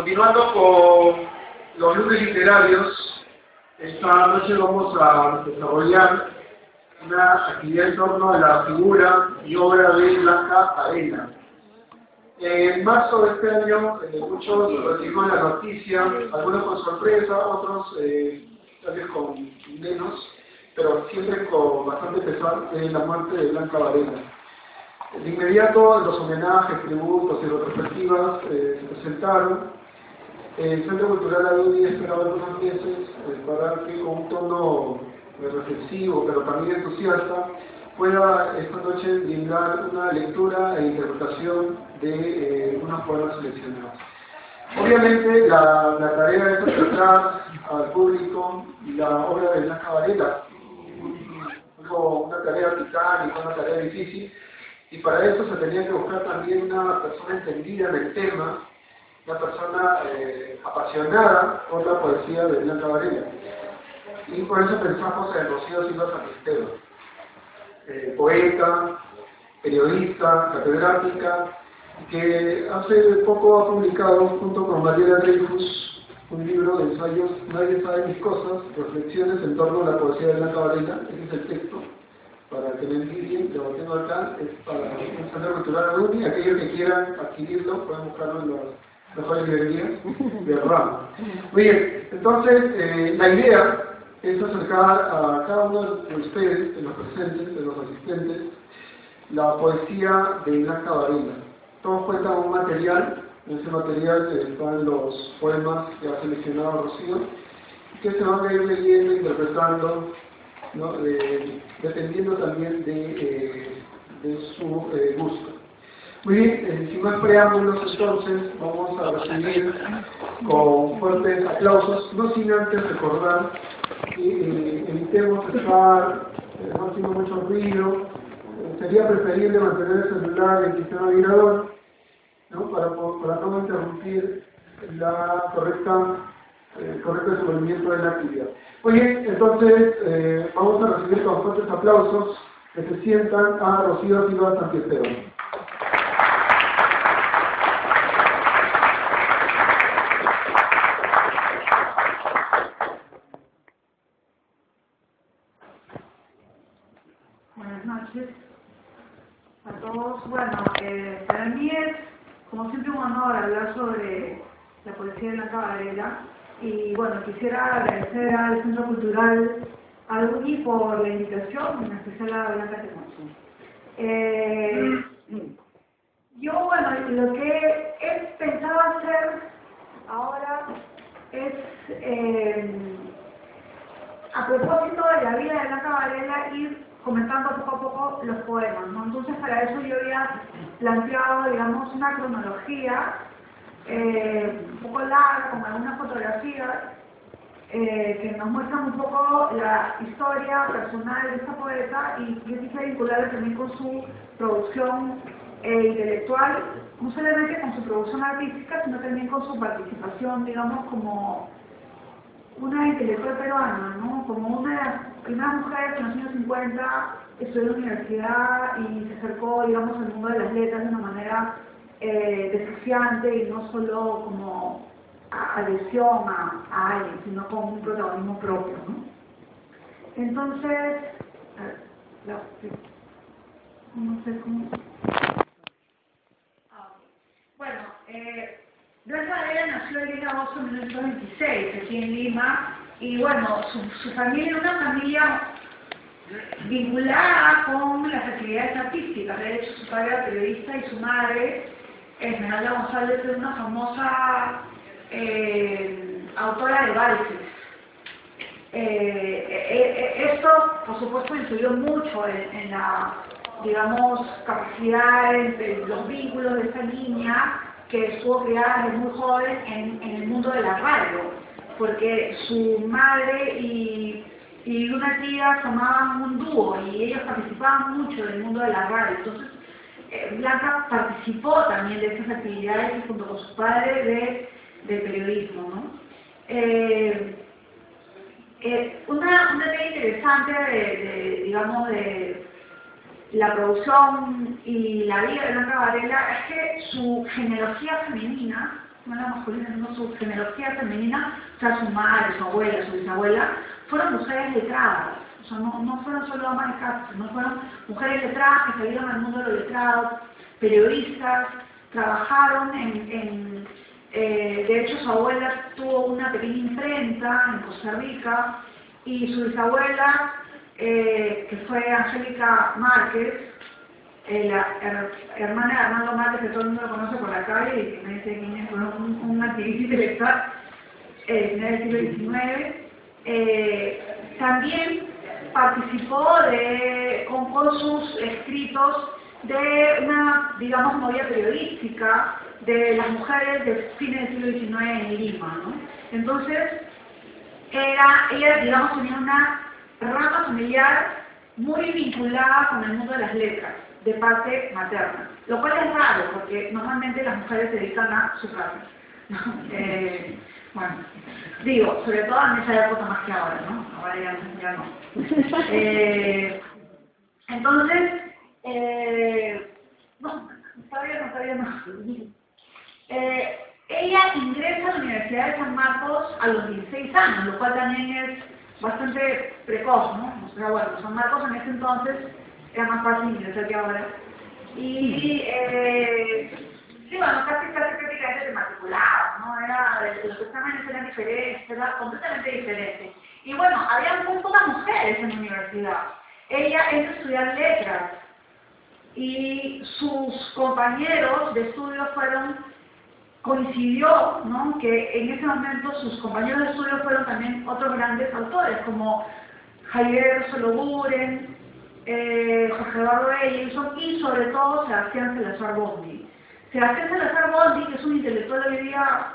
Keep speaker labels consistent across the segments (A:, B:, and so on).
A: Continuando con los lunes literarios, esta noche vamos a desarrollar una actividad en torno a la figura y obra de Blanca Varela. En marzo de este año, muchos recibimos la noticia, algunos con sorpresa, otros tal vez con menos, pero siempre con bastante pesar, de la muerte de Blanca Varela. De inmediato, los homenajes, tributos y retrospectivas se presentaron. El Centro Cultural Aduni esperaba algunos meses para que con un tono reflexivo, pero también entusiasta, pueda esta noche brindar una lectura e interpretación de unos poemas seleccionados. Obviamente, la tarea es presentar al público la obra de Blanca Varela, una tarea titánica, una tarea difícil, y para eso se tenía que buscar también una persona entendida en el tema, una persona apasionada por la poesía de Blanca Varela. Y por eso pensamos en Rocío Silva Santisteban, poeta, periodista, catedrática, que hace poco ha publicado junto con Mariela Dreyfus un libro de ensayos, Nadie sabe mis cosas, reflexiones en torno a la poesía de Blanca Varela. Ese es el texto, para que lo envidien, lo tengo acá, es para el Centro Cultural Aduni. Aquellos que quieran adquirirlo pueden buscarlo en las mejores librerías de Rama. Muy bien, entonces la idea es acercar a cada uno de ustedes, de los presentes, de los asistentes, la poesía de Blanca Varela. Todos cuentan un material, en ese material están los poemas que ha seleccionado Rocío, que se van a ir leyendo, interpretando, ¿no? Dependiendo también de su gusto. Muy bien, sin más preámbulos entonces, vamos a recibir con fuertes aplausos, no sin antes recordar que evitemos estar no haciendo mucho ruido. Sería preferible mantener el celular en sistema vibrador, ¿no? Para no interrumpir el correcto desenvolvimiento de la actividad. Muy bien, entonces vamos a recibir con fuertes aplausos que se sientan a Rocío Silva Santisteban.
B: Buenas noches a todos. Bueno, para mí es, como siempre, un honor hablar sobre la poesía de Blanca Varela. Y bueno, quisiera agradecer al Centro Cultural Aduni por la invitación, en especial a Blanca Temoso. Yo, bueno, lo que he pensado hacer ahora es, a propósito de la vida de Blanca Varela, ir comentando poco a poco los poemas, ¿no? Entonces, para eso yo había planteado, digamos, una cronología un poco larga, con algunas fotografías que nos muestran un poco la historia personal de esta poeta, y yo quise vincularla también con su producción intelectual, no solamente con su producción artística, sino también con su participación, digamos, como una intelectual peruana, ¿no? Como una de las primeras mujeres que en los años 50 estudió en la universidad y se acercó, digamos, al mundo de las letras de una manera desafiante, y no solo como adhesión a alguien, sino con un protagonismo propio, ¿no? Entonces, no sé cómo... Bueno, Blanca Varela nació el 10 de agosto de 1926 aquí en Lima, y bueno, su familia era una familia vinculada con las actividades artísticas. De hecho, su padre era periodista y su madre, Esmeralda González, era una famosa autora de valses. Esto, por supuesto, influyó mucho en la, digamos, capacidad, entre los vínculos de esta niña, que estuvo criada desde muy joven en el mundo de la radio, porque su madre y una tía formaban un dúo y ellos participaban mucho en el mundo de la radio. Entonces, Blanca participó también de estas actividades junto con su padre de periodismo, ¿no? Una idea interesante digamos, de la producción y la vida de Blanca Varela es que su generosidad femenina no era masculina, sino su genealogía femenina, o sea, su madre, su abuela, su bisabuela, fueron mujeres letradas. O sea, no fueron solo amas de casa, no fueron mujeres letradas que salieron al mundo de los letrados, periodistas, trabajaron de hecho su abuela tuvo una pequeña imprenta en Costa Rica y su bisabuela, que fue Angélica Márquez, la hermana de Armando Márquez, que todo el mundo lo conoce por la calle y que me dice quién es un activista intelectual del siglo XIX, también participó con sus escritos de una, digamos, movida periodística de las mujeres de fines del siglo XIX en Lima, ¿no? Entonces, ella, digamos, tenía una rama familiar muy vinculada con el mundo de las letras, de parte materna, lo cual es raro, porque normalmente las mujeres se dedican a su casa. Bueno, digo, sobre todo en esa época más que ahora, ¿no? Ahora ya no. Entonces, no, todavía no. Ella ingresa a la Universidad de San Marcos a los 16 años, lo cual también es bastante precoz, ¿no? O sea, bueno, San Marcos en ese entonces era más fácil ingresar que ahora. Y, sí, bueno, casi prácticamente de matriculado, ¿no? Los exámenes eran diferentes, era completamente diferente. Y bueno, había muy pocas mujeres en la universidad. Ella entra a estudiar letras y sus compañeros de estudio coincidió, ¿no?, que en ese momento sus compañeros de estudio fueron también otros grandes autores, como Javier Soloburen, Jorge Eduardo Ellinson y sobre todo Sebastián Salazar Bondy. Sebastián Salazar Bondy, que es un intelectual hoy día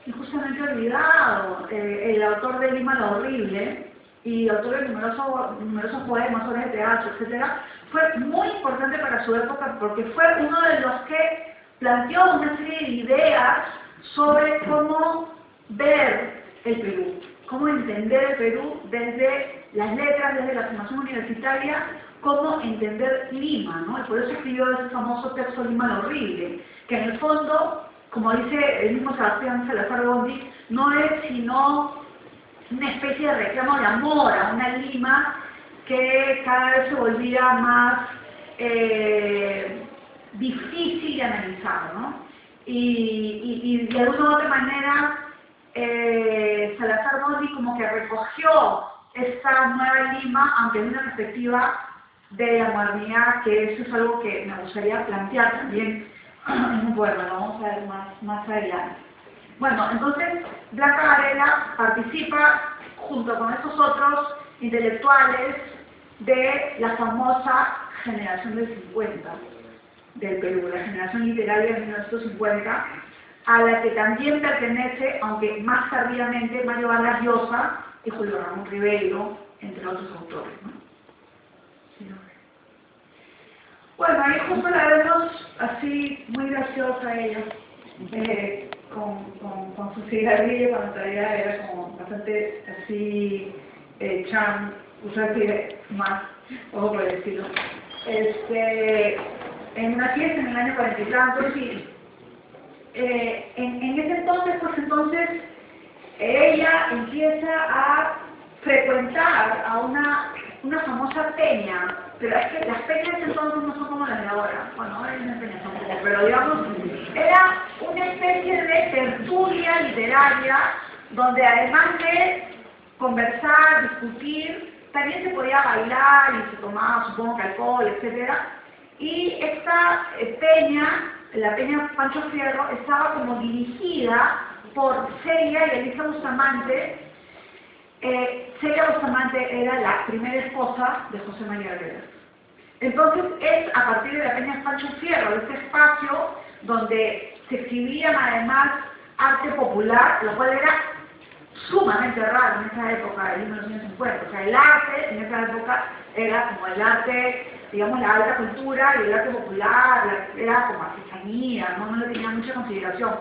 B: injustamente olvidado, el autor de Lima lo Horrible, y autor de numerosos poemas, obras de teatro, etc., fue muy importante para su época porque fue uno de los que planteó una serie de ideas sobre cómo ver el Perú, cómo entender el Perú desde las letras, desde la formación universitaria, cómo entender Lima, ¿no? Y por eso escribió ese famoso texto Lima lo Horrible, que en el fondo, como dice el mismo Sebastián Salazar Bondy, no es sino una especie de reclamo de amor a una Lima que cada vez se volvía más difícil de analizar, ¿no? Y de alguna u otra manera Salazar Bondy como que recogió esta nueva Lima, aunque en una perspectiva de la modernidad, que eso es algo que me gustaría plantear también en un poema, lo vamos a ver más adelante. Bueno, entonces Blanca Varela participa junto con estos otros intelectuales de la famosa generación del 50 del Perú, la generación literaria de 1950, a la que también pertenece, aunque más tardíamente, Mario Vargas Llosa y Julio Ramón Ribeiro, entre otros autores, ¿no? Sí, no. Bueno, ahí justo la vemos así, muy graciosa ella, con su cigarrillo, cuando todavía era como bastante así, usar más, o por el estilo. En una fiesta en el año 40 y tantos, y en ese entonces, pues entonces, ella empieza a frecuentar a una famosa peña, pero es que las peñas entonces no son como las de ahora. Bueno, ahora hay unas peñas tampoco, pero digamos, era una especie de tertulia literaria donde además de conversar, discutir, también se podía bailar y se tomaba, supongo que alcohol, etcétera. Y esta peña, la peña Pancho Fierro, estaba como dirigida por Celia y Elisa Bustamante. Celia Bustamante era la primera esposa de José María Herrera. Entonces es a partir de la peña Pancho Fierro, de este espacio donde se exhibía además arte popular, lo cual era sumamente raro en esa época de 1950. O sea, el arte en esa época era como el arte, digamos, la alta cultura, y el arte popular era como artesanía, no le tenía mucha consideración.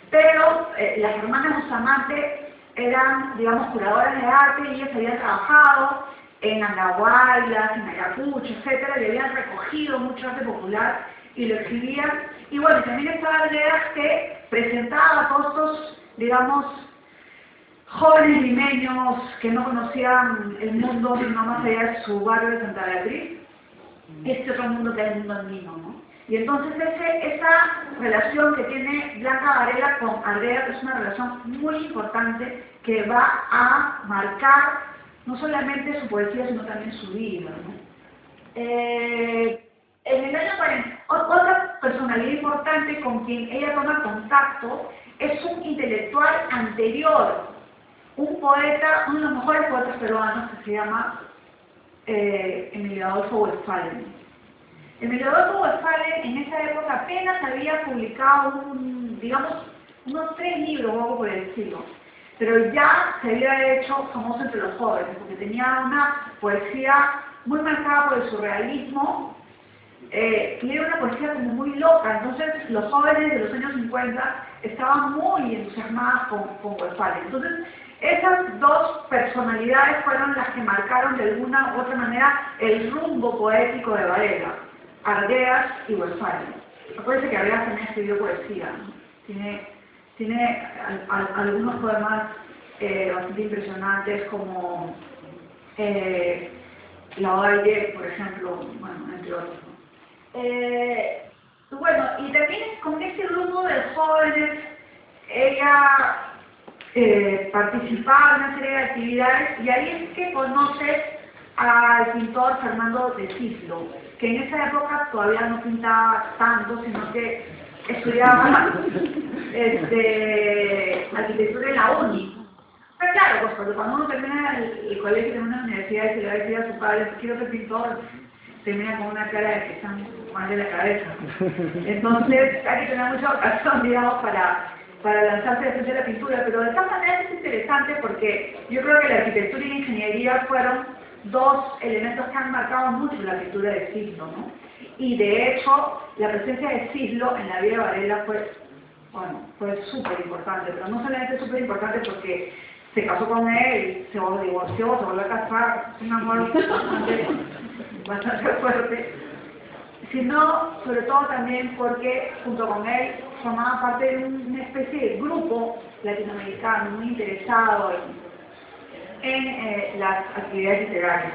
B: Pero las hermanas Bustamante eran, digamos, curadoras de arte y ellas habían trabajado en Andahuaylas, en Ayacucho, etcétera, y habían recogido mucho arte popular y lo exhibían. Y bueno, también estaba Ardeas que presentaba a todos estos, digamos, jóvenes limeños que no conocían el mundo sino más allá de su barrio de Santa Beatriz, este otro mundo que es el mundo andino, ¿no? Y entonces esa relación que tiene Blanca Varela con Ardeas es una relación muy importante que va a marcar no solamente su poesía, sino también su vida, ¿no? En el año 40, otra personalidad importante con quien ella toma contacto es un intelectual anterior, un poeta, uno de los mejores poetas peruanos que se llama Emilio Adolfo Westphalen. Emilio Adolfo Westphalen en esa época apenas había publicado digamos, unos 3 libros, o algo por el estilo, pero ya se había hecho famoso entre los jóvenes, porque tenía una poesía muy marcada por el surrealismo, y era una poesía como muy loca. Entonces los jóvenes de los años 50 estaban muy entusiasmados con Westphalen. Entonces esas dos personalidades fueron las que marcaron de alguna u otra manera el rumbo poético de Varela, Ardeas y Westphalen. Acuérdense que Ardeas también escribió poesía, ¿no? Tiene algunos poemas bastante impresionantes como La Oda de Ye, por ejemplo, bueno, entre otros, ¿no? Bueno, y también con este grupo de jóvenes ella participaba en una serie de actividades, y ahí es que conoce al pintor Fernando de Cislo, que en esa época todavía no pintaba tanto, sino que estudiaba arquitectura en la UNI. Pero claro, pues porque cuando uno termina el colegio, termina la universidad y se le va a decir a su padre, quiero ser pintor, termina con una cara de que están mal de la cabeza. Entonces hay que tener mucha ocasión, digamos, para lanzarse de frente a la pintura, pero de todas maneras es interesante porque yo creo que la arquitectura y la ingeniería fueron dos elementos que han marcado mucho la pintura de Cislo, ¿no? Y de hecho, la presencia de Cislo en la vida de Varela fue súper importante, pero no solamente súper importante porque se casó con él, se divorció, se volvió a casar, un amor bastante fuerte, sino sobre todo también porque junto con él formaba parte de una especie de grupo latinoamericano muy interesado en las actividades literarias.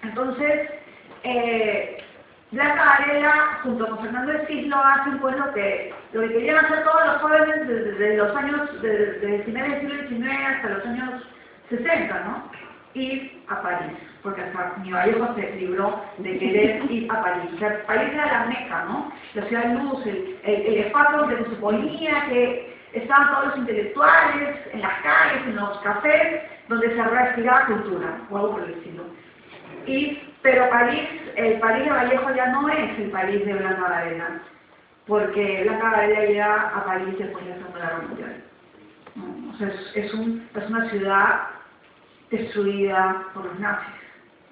B: Entonces, Blanca Varela junto con Fernando de Cislo hacen pues lo que querían hacer todos los jóvenes desde los años, desde finales del siglo XIX hasta los años 60, ¿no? Ir a París, porque hasta mi Vallejo se libró de querer ir a París. O sea, París era la meca, ¿no? La ciudad de luz, el espacio donde se suponía que estaban todos los intelectuales, en las calles, en los cafés, donde se respiraba cultura, o algo por el estilo. Pero París, el París de Vallejo ya no es el París de Blanca Varela, porque Blanca Varela llega a París después de la Segunda Guerra Mundial. O sea, es una ciudad destruida por los nazis,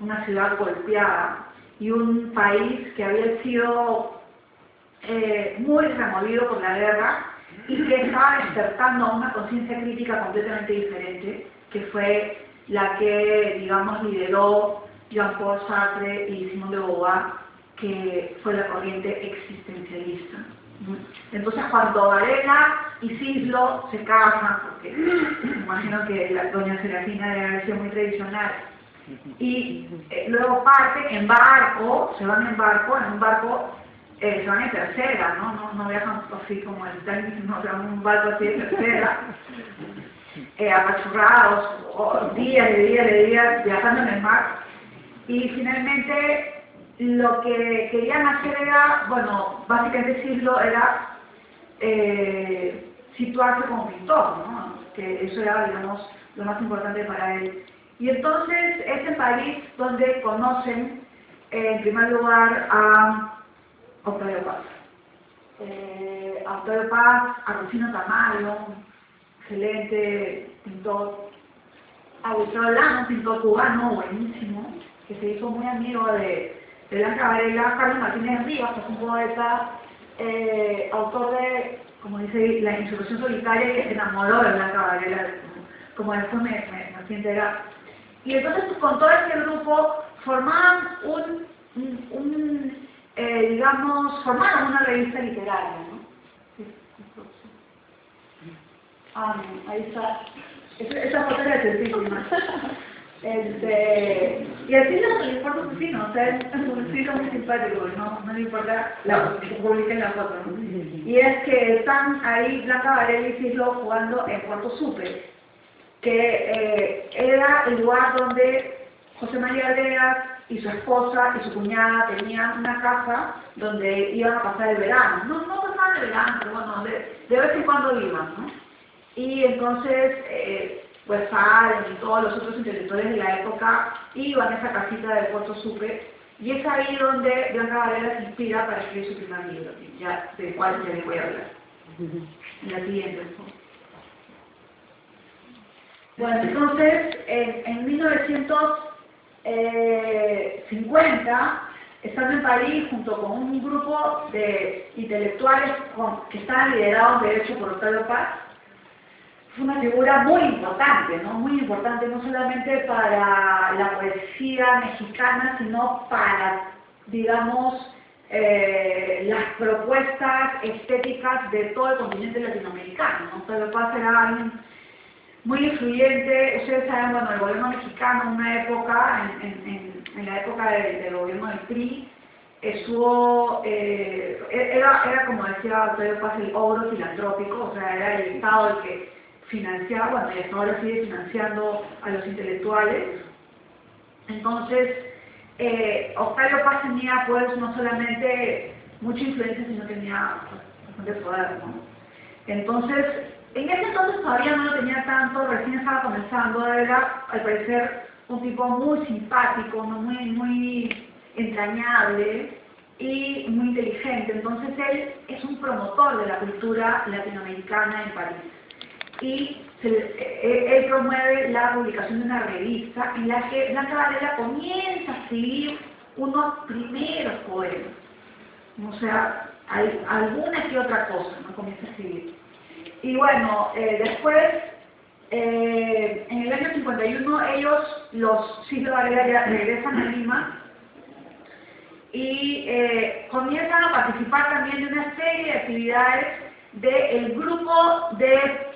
B: una ciudad golpeada y un país que había sido muy removido por la guerra y que estaba despertando a una conciencia crítica completamente diferente, que fue la que, digamos, lideró Jean-Paul Sartre y Simone de Beauvoir, que fue la corriente existencialista. Entonces, cuando Varela y Cislo se casan, porque me imagino que la doña Serafina debe haber sido muy tradicional, y luego parten en barco, se van en un barco, se van en tercera, no viajan así como el Titanic, no, se van en un barco así de tercera, apachurrados, días de días viajando en el mar, y finalmente lo que querían hacer era, bueno, básicamente Cislo era situarse como pintor, ¿no? Que eso era, digamos, lo más importante para él. Y entonces es en París donde conocen, en primer lugar, a Octavio Paz. A Octavio Paz, a Rufino Tamayo, excelente pintor, a Gustavo Lano, un pintor cubano buenísimo, que se hizo muy amigo de Blanca Varela, Carlos Martínez Rivas, que es un poeta, autor de, como dice, La Insurrección Solitaria, que se enamoró de Blanca Varela, como después me fui a enterar. Y entonces con todo este grupo formaban un digamos, formaron una revista literaria, ¿no? Ah, no, ahí está. Esa foto es argentísima. Y así no le importa su signo, o sea, es un estilo muy simpático, no le importa que publiquen la foto, ¿no? Y es que están ahí Blanca Varela y Cislo jugando en Puerto Sucre, que era el lugar donde José María Vegas y su esposa y su cuñada tenían una casa donde iban a pasar el verano. No pasaban el verano, pero bueno, de vez en cuando iban, ¿no? Y entonces, pues Faren y todos los otros intelectuales de la época iban a esa casita del Puerto Sucre, y es ahí donde Blanca Varela se inspira para escribir su primer libro, ya, del cual ya les voy a hablar en la siguiente. Bueno, entonces, en 1950, estando en París junto con un grupo de intelectuales que estaban liderados de hecho por Octavio Paz, fue una figura muy importante, muy importante no solamente para la poesía mexicana, sino para, digamos, las propuestas estéticas de todo el continente latinoamericano, ¿no? Octavio Paz era alguien muy influyente. Ustedes saben, bueno, el gobierno mexicano en una época, en la época del gobierno del PRI, estuvo, era como decía Octavio Paz, el ogro filantrópico, o sea, era el Estado el que financiaba, bueno, y hasta ahora sigue financiando a los intelectuales. Entonces, Octavio Paz tenía, pues, no solamente mucha influencia, sino tenía bastante poder, ¿no? Entonces, en ese entonces todavía no lo tenía tanto, recién estaba comenzando, era al parecer un tipo muy simpático, ¿no? muy entrañable y muy inteligente. Entonces él es un promotor de la cultura latinoamericana en París. Y él promueve la publicación de una revista en la que Blanca Varela comienza a escribir unos primeros poemas. O sea, hay alguna que otra cosa, ¿no? Comienza a escribir. Y bueno, después, en el año 51, ellos, los Cislo Varela, ya regresan a Lima y comienzan a participar también de una serie de actividades del grupo de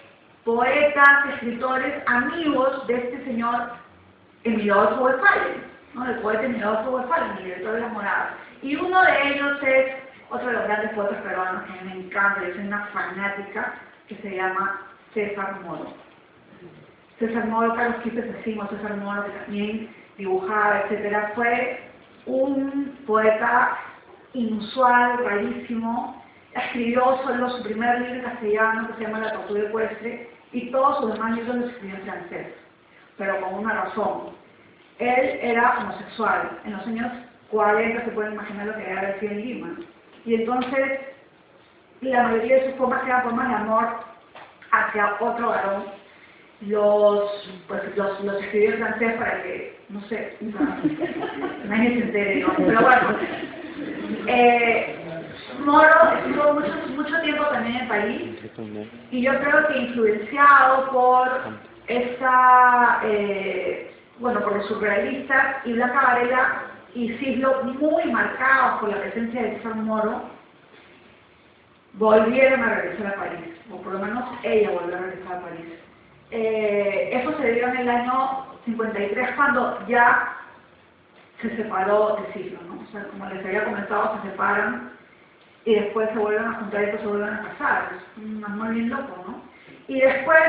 B: poetas, escritores, amigos de este señor Emilio Adolfo Westphalen, ¿no? El poeta Emilio Adolfo Westphalen, el director de Las Moradas. Y uno de ellos es otro de los grandes poetas peruanos que a mí me encanta, yo soy una fanática, que se llama César Moro. César Moro, Carlos Quispe Cecimo, César Moro, que también dibujaba, etcétera, fue un poeta inusual, rarísimo. Escribió solo su primer libro en castellano, que se llama La tortuga ecuestre, y todos sus demás libros los escribió en francés, pero con una razón. Él era homosexual. En los años 40 se puede imaginar lo que era haber sido en Lima. Y entonces, la mayoría de sus poemas eran poemas de amor hacia otro varón. Los escribió en francés para que, no sé, nadie se entere, ¿no? Pero bueno, Moro estuvo mucho tiempo también en París, y yo creo que influenciado por por los surrealistas, y Blanca Varela y Cislo, muy marcados por la presencia de César Moro, volvieron a regresar a París, o por lo menos ella volvió a regresar a París. Eso se dio en el año 53, cuando ya se separó de Cislo, ¿no? O sea, como les había comentado, se separan y después se vuelven a juntar y después se vuelven a casar. Es un amor bien loco, ¿no? Y después,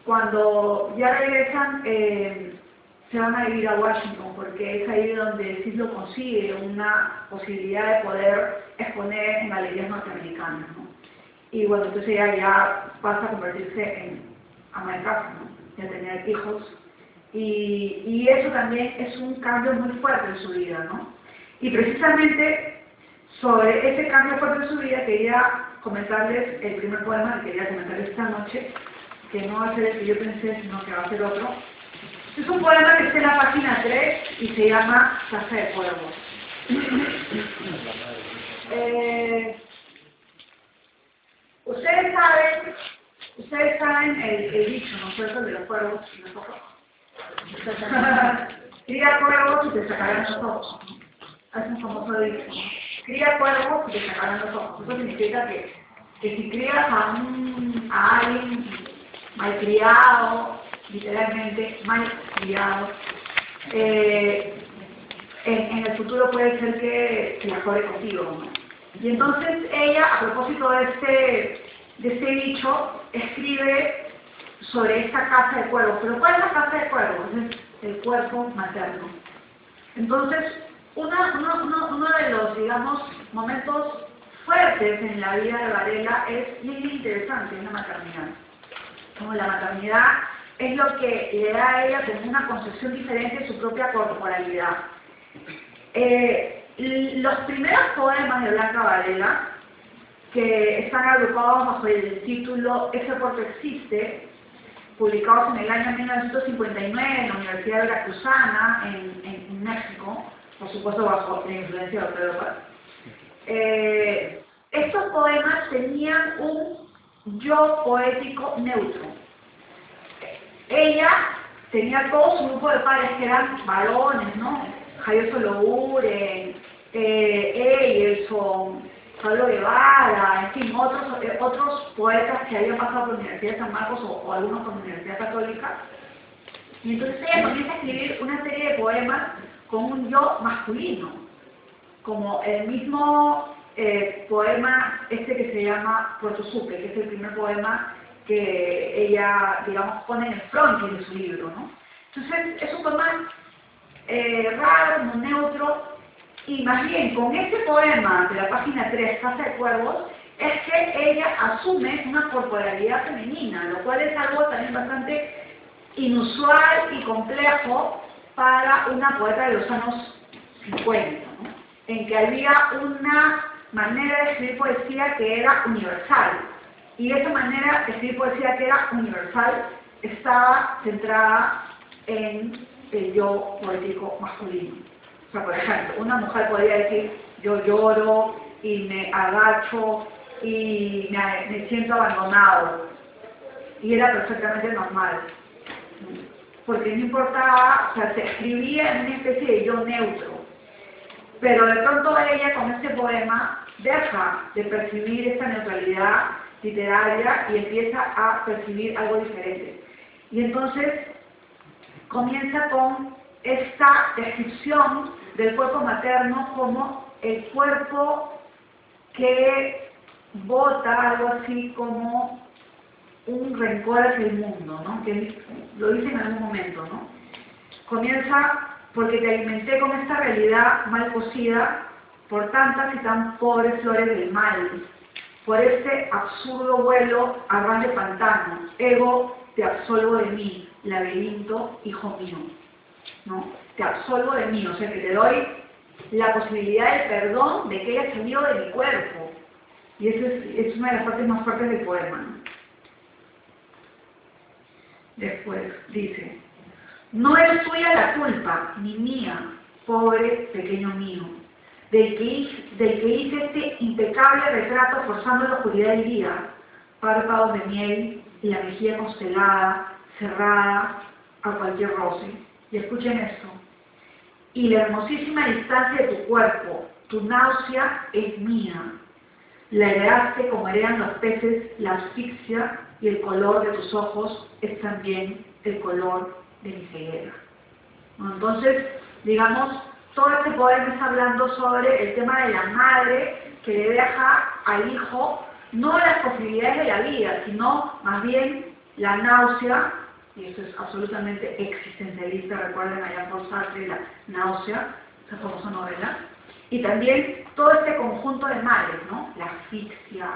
B: cuando ya regresan, se van a vivir a Washington, porque es ahí donde Cislo consigue una posibilidad de poder exponer en galerías norteamericanas, ¿no? Y bueno, entonces ella ya pasa a convertirse en ama de casa, ¿no? Ya tener hijos. Y eso también es un cambio muy fuerte en su vida, ¿no? Y precisamente sobre ese cambio fuerte en su vida quería comentarles el primer poema que quería comentarles esta noche, que no va a ser el que yo pensé, sino que va a ser otro. Es un poema que está en la página 3 y se llama Casa de Cuervos. Ustedes saben el dicho, ¿no es cierto?, de los cuervos y los ojos. Cría cuervos y te sacarán los ojos. Es un famoso dicho, ¿no? Cría cuervos y te sacarán los ojos. Eso significa que si crías a alguien malcriado, literalmente malcriado, en el futuro puede ser que mejore contigo, ¿no? Y entonces ella, a propósito de este dicho, escribe sobre esta casa de cuervos. ¿Pero cuál es la casa de cuervos? Es el cuerpo materno. Entonces, uno de los, digamos, momentos fuertes en la vida de Varela es bien interesante, es la maternidad. Como la maternidad es lo que le da a ella como una concepción diferente de su propia corporalidad. Los primeros poemas de Blanca Varela, que están agrupados bajo el título Ese cuerpo existe, publicados en el año 1959 en la Universidad Veracruzana, en México, por supuesto bajo la influencia de Octavio Paz. Estos poemas tenían un yo poético neutro. Ella tenía todo su grupo de pares que eran varones, ¿no? Javier Sologuren, Eyerson, Pablo Guevara, en fin, otros poetas que habían pasado por la Universidad de San Marcos o algunos por la Universidad Católica. Y entonces ella comienza a escribir una serie de poemas con un yo masculino, como el mismo poema que se llama Puerto Sucre, que es el primer poema que ella, digamos, pone en el frontis de su libro, ¿no? Entonces es un poema raro, no neutro, y más bien con este poema de la página 3, Casa de Cuervos, es que ella asume una corporalidad femenina, lo cual es algo también bastante inusual y complejo para una poeta de los años 50, ¿no? En que había una manera de escribir poesía que era universal, y esa manera de escribir poesía que era universal estaba centrada en el yo poético masculino. O sea, por ejemplo, una mujer podría decir, yo lloro y me agacho y me siento abandonado, y era perfectamente normal, porque no importaba, o sea, se escribía en una especie de yo neutro, pero de pronto ella con este poema deja de percibir esta neutralidad literaria y empieza a percibir algo diferente. Y entonces comienza con esta descripción del cuerpo materno como el cuerpo que bota algo así como un rencor hacia el mundo, ¿no? Que lo dice en algún momento, ¿no? Comienza porque te alimenté con esta realidad mal cocida por tantas y tan pobres flores del mal, por este absurdo vuelo a ras de pantano, ego, te absolvo de mí, laberinto, hijo mío, ¿no? Te absolvo de mí, o sea que te doy la posibilidad de perdón de que haya salido de mi cuerpo. Y esa es una de las partes más fuertes del poema, ¿no? Después dice, no es tuya la culpa, ni mía, pobre pequeño mío, del que hice este impecable retrato forzando la oscuridad del día, párpados de miel y la mejilla constelada, cerrada a cualquier roce. Y escuchen esto. Y la hermosísima distancia de tu cuerpo, tu náusea es mía. La heredaste como heredan los peces la asfixia, y el color de tus ojos es también el color de mi ceguera. Bueno, entonces, digamos, todo este poema está hablando sobre el tema de la madre que le deja al hijo no las posibilidades de la vida, sino más bien la náusea, y eso es absolutamente existencialista, recuerden a Jean-Paul Sartre, La náusea, esa famosa novela, y también todo este conjunto de males, ¿no? La asfixia,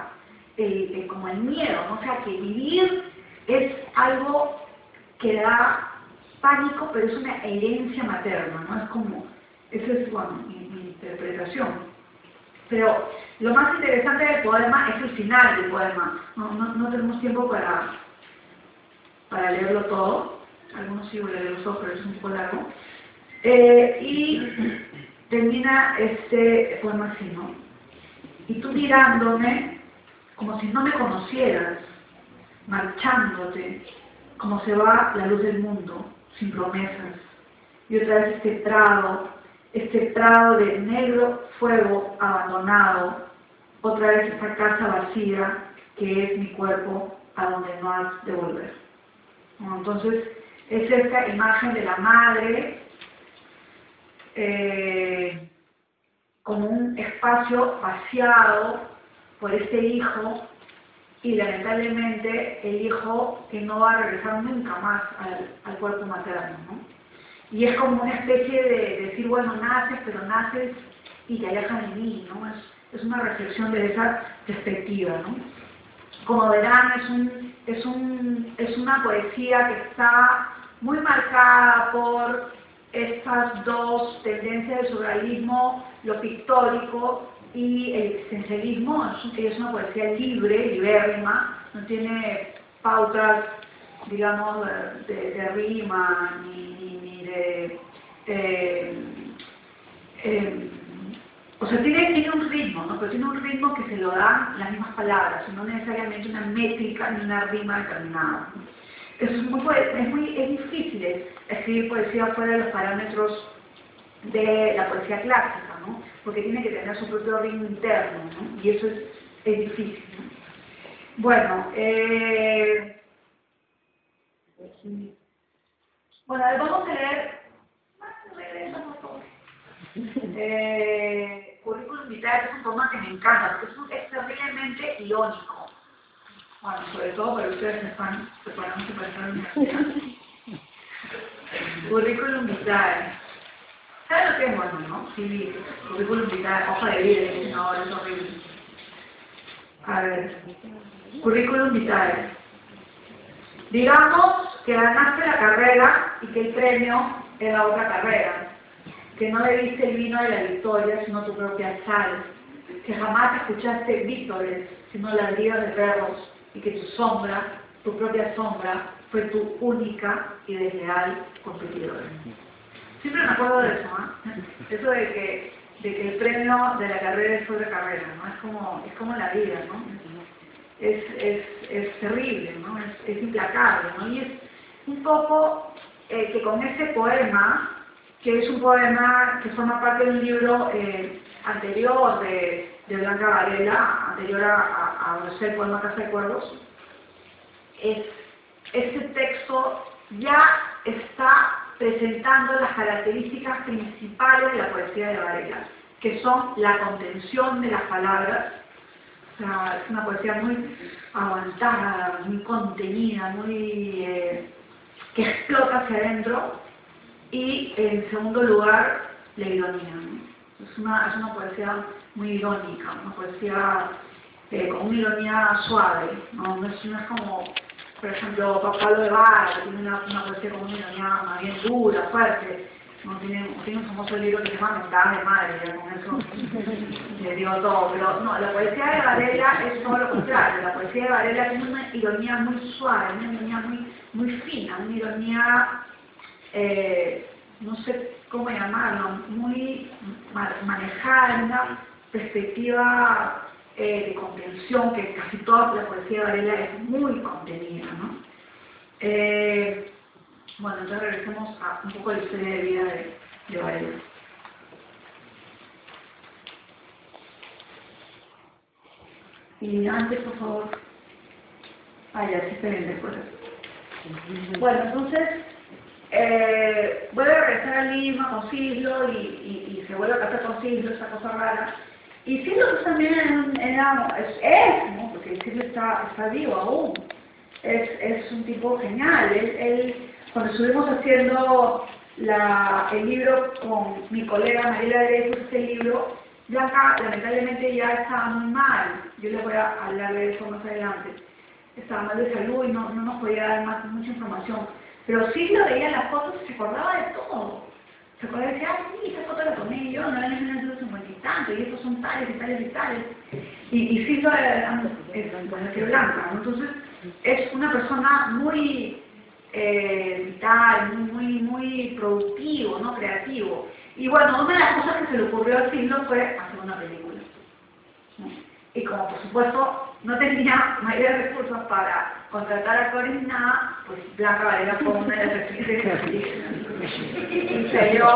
B: como el miedo, ¿no? O sea, que vivir es algo que da pánico, pero es una herencia materna, ¿no? Es como, esa es, bueno, mi interpretación. Pero lo más interesante del poema es el final del poema. No tenemos tiempo para leerlo todo. Algunos sí voy a leerlo todo, pero es un poco largo. Y termina este poema así, ¿no? Y tú mirándome como si no me conocieras, marchándote, como se va la luz del mundo, sin promesas. Y otra vez este trago, este prado de negro fuego abandonado, otra vez esta casa vacía que es mi cuerpo a donde no has de volver. Bueno, entonces es esta imagen de la madre como un espacio vaciado por este hijo, y lamentablemente el hijo que no va a regresar nunca más al cuerpo materno, ¿no? Y es como una especie de decir, bueno, naces, pero naces y te alejas de mí, ¿no? Es una reflexión de esa perspectiva, ¿no? Como verán, es una poesía que está muy marcada por estas dos tendencias del surrealismo, lo pictórico y el existencialismo. Es una poesía libre, libérrima, no tiene pautas, digamos, de rima, ni de... o sea, tiene un ritmo, ¿no? Pero tiene un ritmo que se lo dan las mismas palabras, no necesariamente una métrica ni una rima determinada. Es difícil escribir poesía fuera de los parámetros de la poesía clásica, ¿no? Porque tiene que tener su propio ritmo interno, ¿no? Y eso es difícil, ¿no? Bueno, vamos a leer... Currículum Vitae es un poema que me encanta, porque es terriblemente irónico. Bueno, sobre todo para ustedes que están preparándose para entrar a la universidad. Currículum Vitae. ¿Saben lo que es bueno, no? Sí, Currículum Vitae, hoja de vida, dicen ahora, es horrible. A ver, Currículum Vitae. Digamos que ganaste la carrera y que el premio es la otra carrera, que no bebiste el vino de la victoria, sino tu propia sal, que jamás escuchaste vítores, sino ladridos de perros, y que tu sombra, tu propia sombra, fue tu única y desleal competidora. Siempre me acuerdo de eso, ¿eh? Eso de que el premio de la carrera es otra carrera, ¿no? Es como la vida, ¿no? Es terrible, ¿no? Es implacable, ¿no? Y es un poco que con ese poema, que es un poema que forma parte de un libro anterior de Blanca Varela, anterior a el poema Casa de Cuervos, este texto ya está presentando las características principales de la poesía de Varela, que son la contención de las palabras. O sea, es una poesía muy aguantada, muy contenida, muy que explota hacia adentro. Y en segundo lugar, la ironía, ¿no? Es una poesía muy irónica, una poesía con una ironía suave, ¿no? No es como, por ejemplo, Pablo de Vara, que tiene una poesía con una ironía más bien dura, fuerte, ¿no? Tiene un famoso libro que se llama Mentadas de Madre, ya con eso le digo todo, pero no, la poesía de Varela es todo lo contrario. La poesía de Varela tiene una ironía muy suave, una ironía muy fina, una ironía... no sé cómo llamarlo, muy manejada en una perspectiva de comprensión, que casi toda la poesía de Varela es muy contenida, ¿no? Bueno, entonces regresemos a un poco la historia de vida de Varela. Y antes, por favor, ya, sí, esperen después. Bueno, entonces, vuelve a regresar a Lima con Siglo y se vuelve a casar con Siglo, esa cosa rara. Y Siglo pues, también ¿no? Porque Siglo está vivo aún. Es un tipo genial. Él cuando estuvimos haciendo el libro con mi colega Mariela Dreyfus, este libro, Blanca lamentablemente ya estaba muy mal. Yo les voy a hablar de eso más adelante. Estaba mal de salud y no nos podía dar mucha información. Pero sí lo veía en las fotos y se acordaba de todo. Se acordaba y decía, sí, esa foto la tomé yo, no era en 1950 y tanto, y estos son tales y tales y tales. Y sí lo es Blanca, ¿no? Entonces, es una persona muy vital, muy productivo, ¿no? Creativo. Y bueno, una de las cosas que se le ocurrió al Siglo fue hacer una película, ¿no? Y como por supuesto no tenía mayores recursos para contratar actores ni nada, pues Blanca Varela fue una de las actrices y salió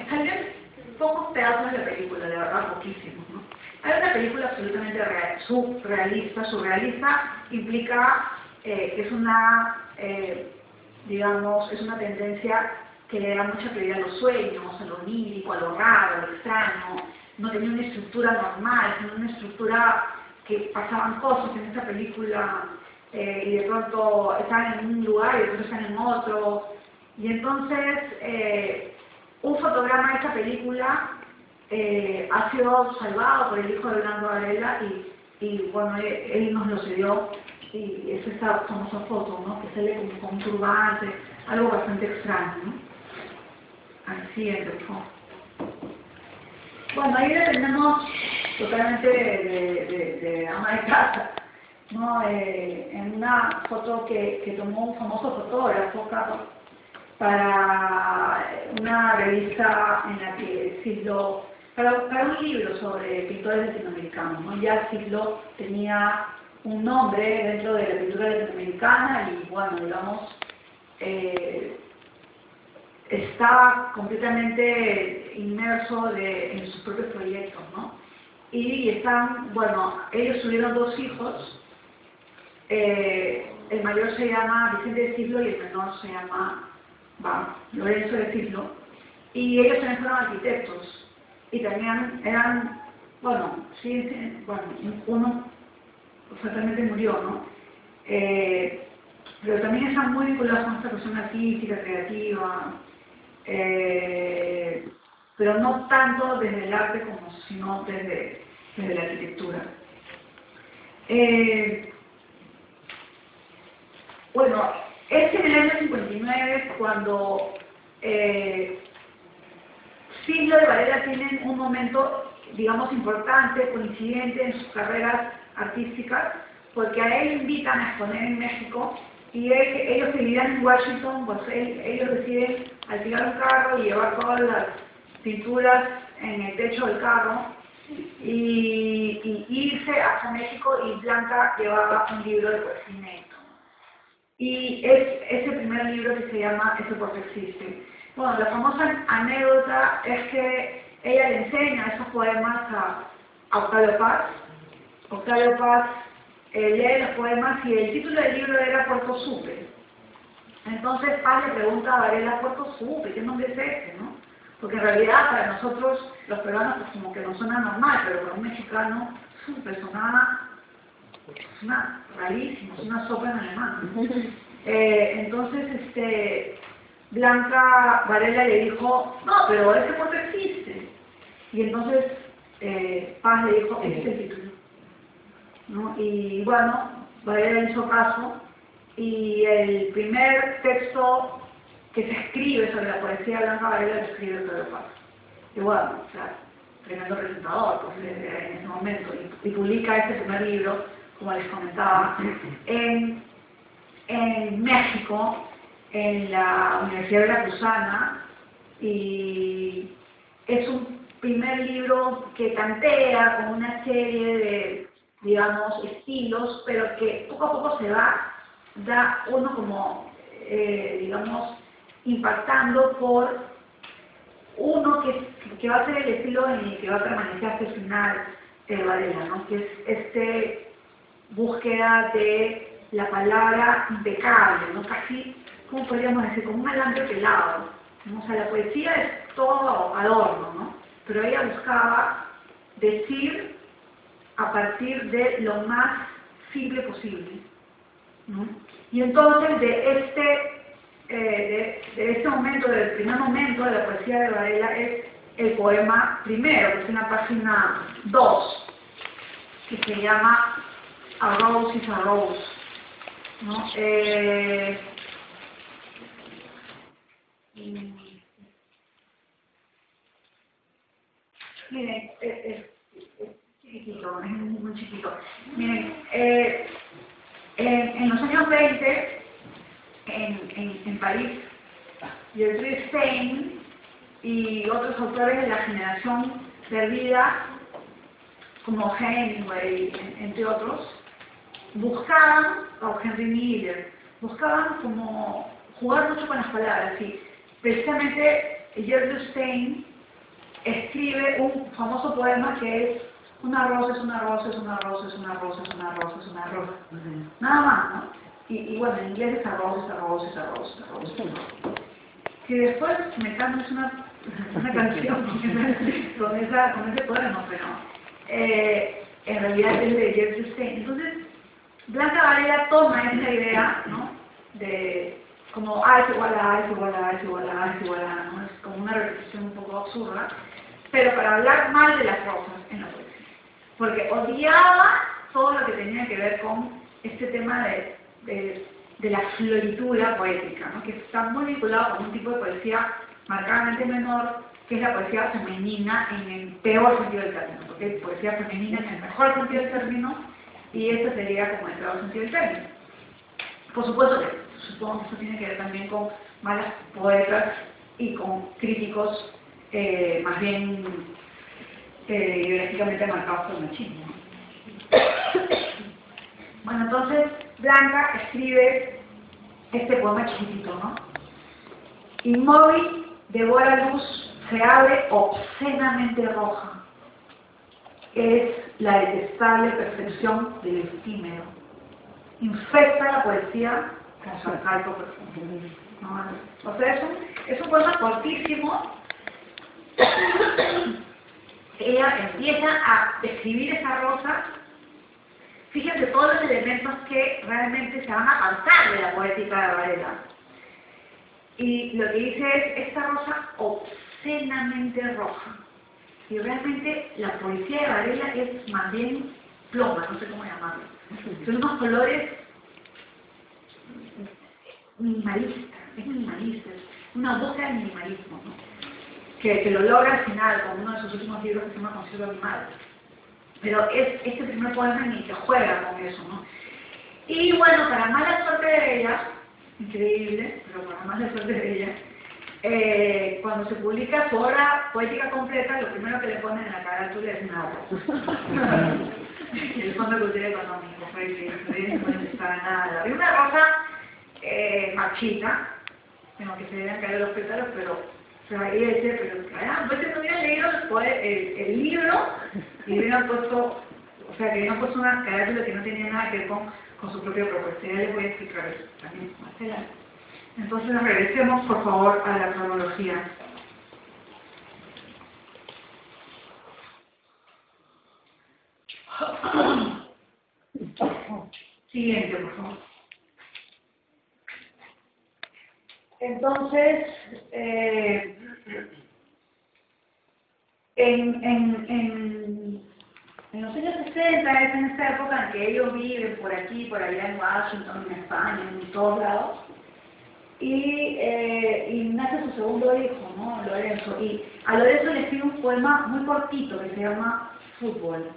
B: salió en pocos pedazos de la película, de verdad poquísimos, ¿no? Hay una película absolutamente surrealista implica que es una, digamos, es una tendencia que le da mucha prioridad a los sueños, a lo onírico, a lo raro, a lo extraño. No tenía una estructura normal, sino una estructura que pasaban cosas en esta película y de pronto están en un lugar y de pronto están en otro. Y entonces un fotograma de esta película ha sido salvado por el hijo de Blanca Varela y bueno, él nos lo cedió y es esta famosa foto, ¿no? Que sale como con un turbante, algo bastante extraño, ¿no? Así es, por favor. Bueno, ahí dependemos totalmente de ama de casa, ¿no? En una foto que tomó un famoso fotógrafo, para una revista en la que Cislo, para un libro sobre pintores latinoamericanos, ¿no? Ya Cislo tenía un nombre dentro de la pintura latinoamericana y bueno, digamos, estaba completamente inmerso en sus propios proyectos, ¿no? Y están, bueno, ellos tuvieron 2 hijos, el mayor se llama Vicente de Cislo y el menor se llama Lorenzo de Cislo, y ellos también fueron arquitectos, y también eran, bueno, uno fatalmente murió, ¿no? Pero también están muy vinculados con esta cuestión artística, creativa, pero no tanto desde el arte como sino desde la arquitectura. Bueno, es en el año 59 cuando Cislo y Varela tienen un momento, digamos, importante, coincidente en sus carreras artísticas, porque a él invitan a exponer en México y ellos vivían en Washington, pues ellos deciden alquilar un carro y llevar todas las pinturas en el techo del carro y irse hasta México, y Blanca llevaba un libro de poesía inédito. Y es ese primer libro que se llama Ese puerto existe. Bueno, la famosa anécdota es que ella le enseña esos poemas a Octavio Paz. Octavio Paz lee los poemas y el título del libro era Puerto Supe. Entonces Paz le pregunta a Varela, Puerto Supe, ¿qué nombre es este, no? Porque en realidad para nosotros los peruanos pues como que nos suena normal, pero para un mexicano Supe sonaba rarísimo, es una sopa en alemán. Entonces Blanca Varela le dijo, no, pero ese puerto existe. Y entonces Paz le dijo, ese es el título, ¿no? Y bueno, Varela hizo caso y el primer texto que se escribe sobre la poesía de Blanca Varela lo escribe Octavio Paz. Y bueno, o sea, tremendo presentador pues, en ese momento, y publica este primer libro, como les comentaba, en México, en la Universidad Veracruzana, y es un primer libro que tantea con una serie de, digamos, estilos, pero que poco a poco se da uno como, digamos, impactando por uno que va a ser el estilo en el que va a permanecer hasta el final Varela, ¿no? Que es búsqueda de la palabra impecable, ¿no? Casi, ¿cómo podríamos decir? Como un alambre pelado, ¿no? O sea, la poesía es todo adorno, ¿no? Pero ella buscaba decir a partir de lo más simple posible, ¿no? Y entonces de este momento, del primer momento de la poesía de Varela, es el poema primero, que es en la página 2, que se llama A Rose is a Rose, ¿no? Miren, es chiquitito, es muy chiquito. Miren, en los años 20, en París, Gertrude Stein y otros autores de la generación perdida, como Hemingway, entre otros, buscaban, o Henry Miller, buscaban como jugar mucho con las palabras, y precisamente Gertrude Stein escribe un famoso poema que es una rosa, es una rosa, es una rosa, es una rosa, es una rosa, es una rosa. Nada más, ¿no? Y bueno, en inglés es a rose, a rose, a rose, a rose. Que después me cantas una canción con ese poema, pero en realidad es de Gertrude Stein. Entonces, Blanca Varela toma esa idea, ¿no? De como A es igual a A es igual a A es igual a A es igual a A, ¿no? Es como una repetición un poco absurda, pero para hablar mal de las rosas en la poesía. Porque odiaba todo lo que tenía que ver con este tema de la floritura poética, ¿no? Que está muy vinculado con un tipo de poesía marcadamente menor, que es la poesía femenina en el peor sentido del término, porque hay poesía femenina en el mejor sentido del término, y esta sería como el peor sentido del término. Por supuesto que supongo que eso tiene que ver también con malas poetas y con críticos más bien ideológicamente marcados por el machismo. Bueno, entonces Blanca escribe este poema chiquitito, ¿no? Inmóvil, devora luz, se abre obscenamente roja. Es la detestable perfección del efímero. Infecta la poesía con su arcaico perfume. ¿No? O sea, es un poema cortísimo. Ella empieza a describir esa rosa. Fíjense todos los elementos que realmente se van a apartar de la poética de Varela. Y lo que dice es, esta rosa obscenamente roja. Y realmente la poesía de Varela es más bien ploma, no sé cómo llamarlo. Son unos colores minimalistas, es minimalista, es una búsqueda de minimalismo, ¿no? Que lo logra al final con uno de sus últimos libros que se llama Concierto Animal. Pero es este primer poema en el que juega con eso, ¿no? Y bueno, para mala suerte de ella, increíble, pero para mala suerte de ella, cuando se publica su obra poética completa, lo primero que le ponen en la carátula es nada. El Fondo de Cultura Económico, fue que no necesitaba nada. Y una rosa marchita, en lo que se deben caer los pétalos, pero ahí dice, pero pues no hubieran leído el libro y hubieran puesto, o sea, que hubieran puesto una carátula que no tenía nada que ver con su propia propuesta. Ya les voy a explicar eso también más adelante. Entonces regresemos por favor a la cronología. Siguiente, por favor. Entonces, en los años 60, es en esta época en que ellos viven por aquí, por allá en Washington, en España, en todos lados, y nace su segundo hijo, ¿no? Lorenzo, y a Lorenzo le escribe un poema muy cortito que se llama Fútbol.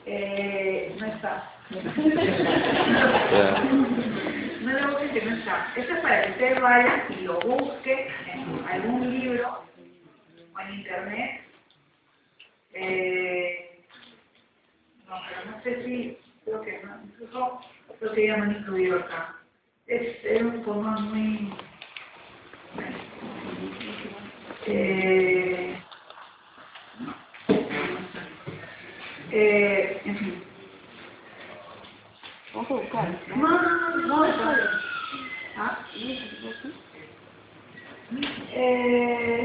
B: No está. No lo busquen, que no está. Esto es para que ustedes vayan y lo busquen en algún libro o en internet. No, pero no sé si, creo que no, incluso lo que llaman incluido acá. Es un poema muy... en fin.
C: Vamos a buscar.
B: No, ¿ah?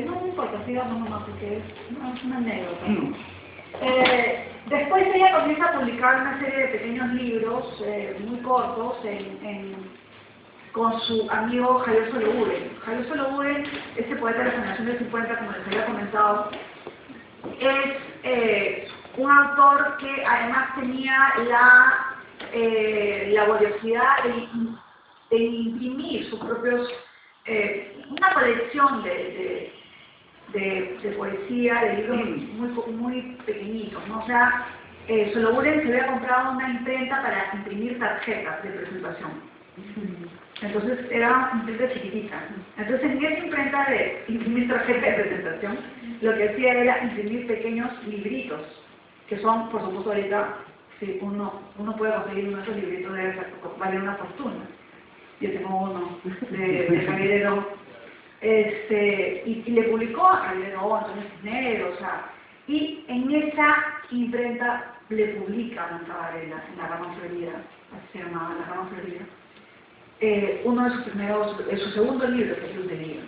B: No importa, sigamos nomás porque es una anécdota. Después ella comienza a publicar una serie de pequeños libros muy cortos con su amigo Javier Soloburen. Javier Soloburen, ese poeta de la generación del 50, como les había comentado, es un autor que además tenía la laboriosidad de imprimir sus propios, una colección de poesía, de libros muy pequeñitos, ¿no? O sea, Soloburen se había comprado una imprenta para imprimir tarjetas de presentación. Entonces era una imprenta chiquitita. Entonces en esa imprenta de imprimir tarjetas de presentación, lo que hacía era imprimir pequeños libritos, que son, por supuesto, ahorita Sí, uno puede conseguir uno de esos libritos de vale una fortuna. Yo tengo uno de Javier y le publicó a Javier Antonio Cisneros, o sea, y en esa imprenta le publica a Varela, en La Rama Florida, así se llamaba, La Rama Florida, uno de sus primeros, su segundo libro, que es Luz de Libro,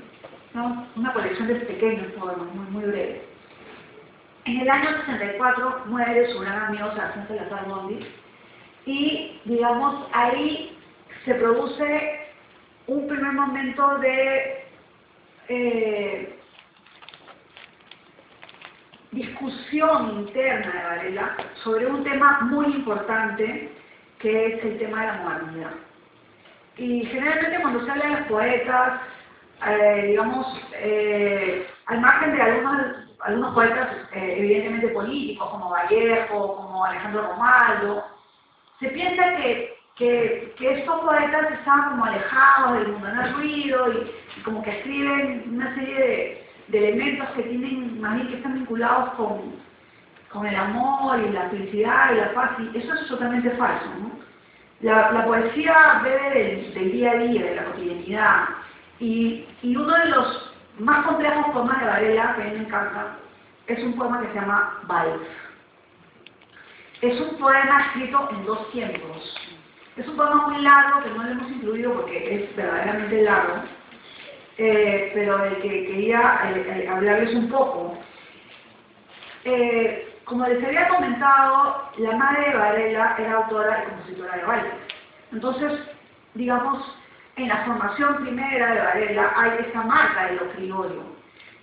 B: ¿no? Una colección de pequeños poemas, muy breves. En el año 64 muere su gran amigo Sebastián Salazar Bondy, y, digamos, ahí se produce un primer momento de discusión interna de Varela sobre un tema muy importante, que es el tema de la modernidad. Y generalmente cuando se habla de los poetas, digamos, al margen de algunos poetas evidentemente políticos, como Vallejo, como Alejandro Romaldo, se piensa que estos poetas estaban como alejados del mundo del ruido y como que escriben una serie de elementos que tienen, más bien que están vinculados con el amor y la felicidad y la paz, y eso es totalmente falso, ¿no? La poesía bebe del día a día, de la cotidianidad, y uno de los más complejos poemas de Varela, que a mí me encanta, es un poema que se llama Vals. Es un poema escrito en 2 tiempos. Es un poema muy largo que no lo hemos incluido porque es verdaderamente largo, pero del que quería hablarles un poco. Como les había comentado, la madre de Varela era autora y compositora de bailes. Entonces, digamos, en la formación primera de Varela hay esa marca de lo criollo.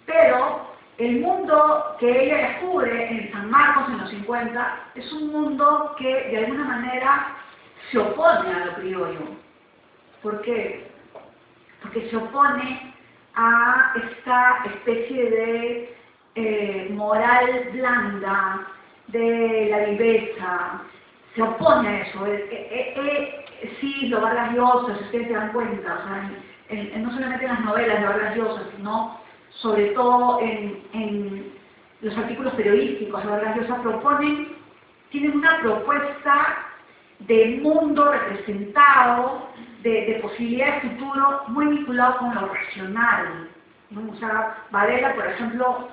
B: Pero el mundo que ella descubre en San Marcos en los 50 es un mundo que de alguna manera se opone a lo criollo. ¿Por qué? Porque se opone a esta especie de moral blanda, de la viveza, se opone a eso. Sí, lo Vargas Llosa, si ustedes se dan cuenta, o sea, no solamente en las novelas de Vargas Llosa, sino sobre todo en los artículos periodísticos de Vargas Llosa tienen una propuesta de mundo representado, de posibilidad de futuro muy vinculado con lo racional, ¿no? O sea, Varela, por ejemplo,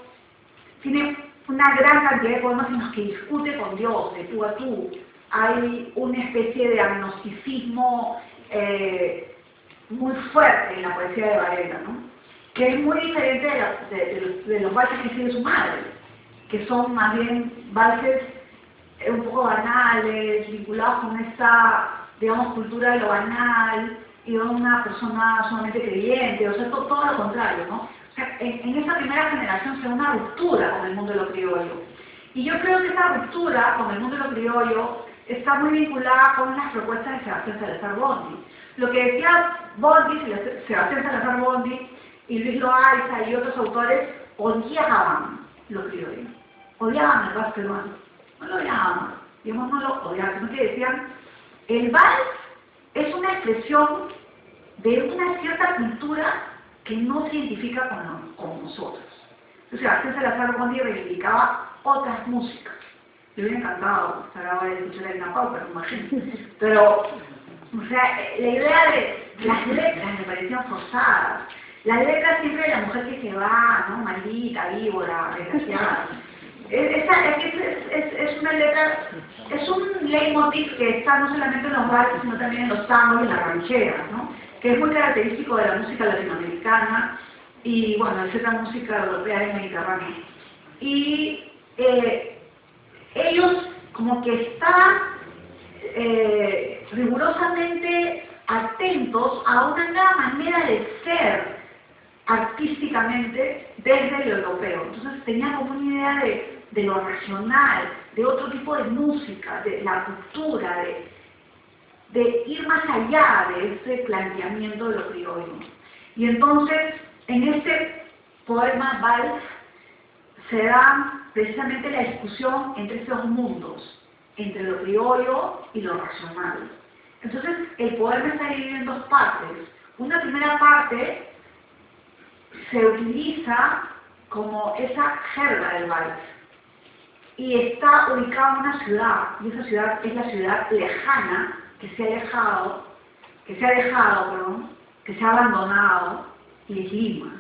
B: tiene una gran cantidad de poemas en los que discute con Dios, de tú a tú. Hay una especie de agnosticismo muy fuerte en la poesía de Varela, ¿no? Que es muy diferente de los valses que escribe su madre, que son más bien valses un poco banales, vinculados con esta, digamos, cultura de lo banal, y de una persona sumamente creyente, o sea, todo lo contrario, ¿no? O sea, en esa primera generación se da una ruptura con el mundo de lo criollo. Y yo creo que esa ruptura con el mundo de lo criollo está muy vinculada con las propuestas de Sebastián Salazar Bondy. Lo que decía Bondy, Sebastián Salazar Bondy, y Luis Loaiza y otros autores odiaban lo criollo, odiaban el vals peruano, no lo odiaban, digamos, no lo odiaban, sino que decían, el vals es una expresión de una cierta cultura que no se identifica con nosotros. Entonces, Sebastián Salazar Bondy reivindicaba otras músicas. Me hubiera encantado estar de escuchar a Elena Pauper, me imagino. Pero, o sea, la idea de las letras me parecían forzadas. Las letras siempre de la mujer que se va, ¿no? Maldita, víbora, desgraciada. Es una letra, es un leitmotiv que está no solamente en los valses, sino también en los tangos y en las rancheras, ¿no? Que es muy característico de la música latinoamericana y, bueno, de cierta música europea y mediterránea. Y ellos como que están rigurosamente atentos a una nueva manera de ser artísticamente desde lo europeo. Entonces tenían como una idea de lo racional, de otro tipo de música, de la cultura, de ir más allá de ese planteamiento de lo criollo. Y entonces, en este poema Vals, se da precisamente la discusión entre esos mundos, entre lo criollo y lo racional. Entonces, el poema está dividido en 2 partes. Una primera parte se utiliza como esa jerga del vals. y está ubicado en una ciudad, y esa ciudad es la ciudad lejana, que se ha dejado, perdón, que se ha abandonado, y es Lima.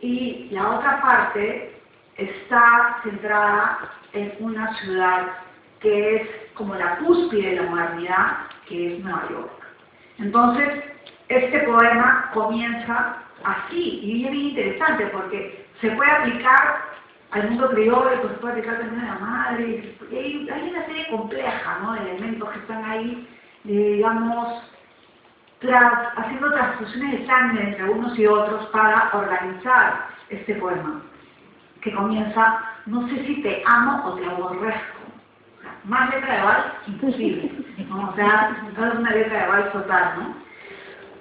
B: Y la otra parte está centrada en una ciudad que es como la cúspide de la modernidad, que es Nueva York. Entonces, este poema comienza así, y es bien interesante porque se puede aplicar al mundo criollo, se puede aplicar también a la madre, y hay una serie compleja, ¿no?, de elementos que están ahí, digamos, haciendo transfusiones de sangre entre unos y otros para organizar este poema, que comienza: no sé si te amo o te aborrezco. O sea, más letra de vals, imposible, ¿no? O sea, no es una letra de vals total, ¿no?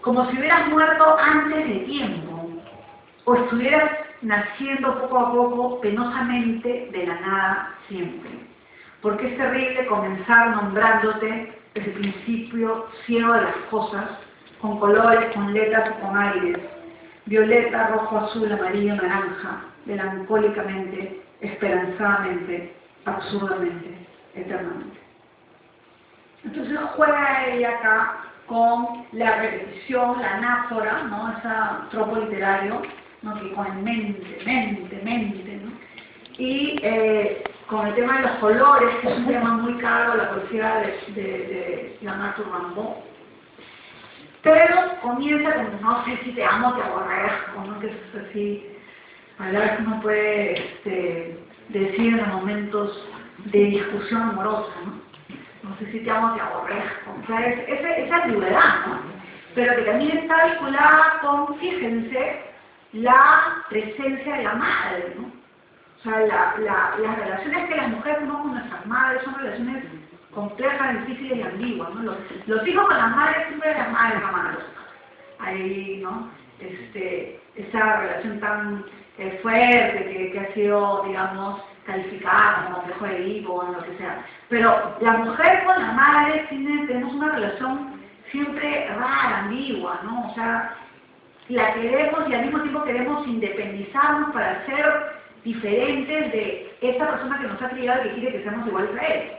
B: Como si hubieras muerto antes de tiempo, o estuvieras naciendo poco a poco, penosamente, de la nada, siempre. Porque es terrible comenzar nombrándote desde el principio ciego de las cosas, con colores, con letras o con aires, violeta, rojo, azul, amarillo, naranja, melancólicamente, esperanzadamente, absurdamente, eternamente. Entonces juega ella acá con la repetición, la anáfora, ¿no?, ese tropo literario, ¿no?, que con el mente, ¿no?, y con el tema de los colores, que es un tema muy caro a la poesía de Jean-Marc Rimbaud. Pero comienza con: no sé si te amo o te aborrezco, ¿no?, que es así, palabras que uno puede decir en los momentos de discusión amorosa, ¿no? No sé si te amo o te aborrezco. O sea, esa ambigüedad, ¿no? Pero que también está vinculada con, fíjense, la presencia de la madre, ¿no? O sea, las relaciones que las mujeres tenemos con nuestras madres son relaciones complejas, difíciles y ambiguas, ¿no? Los hijos con las madres siempre las madres amadas. Ahí, ¿no? Esa relación tan fuerte que ha sido, digamos, calificada como complejo de Edipo o lo que sea. Pero la mujer con la madre tenemos una relación siempre rara, ambigua, ¿no? O sea, la queremos y al mismo tiempo queremos independizarnos para ser diferentes de esta persona que nos ha criado y que quiere que seamos iguales a él.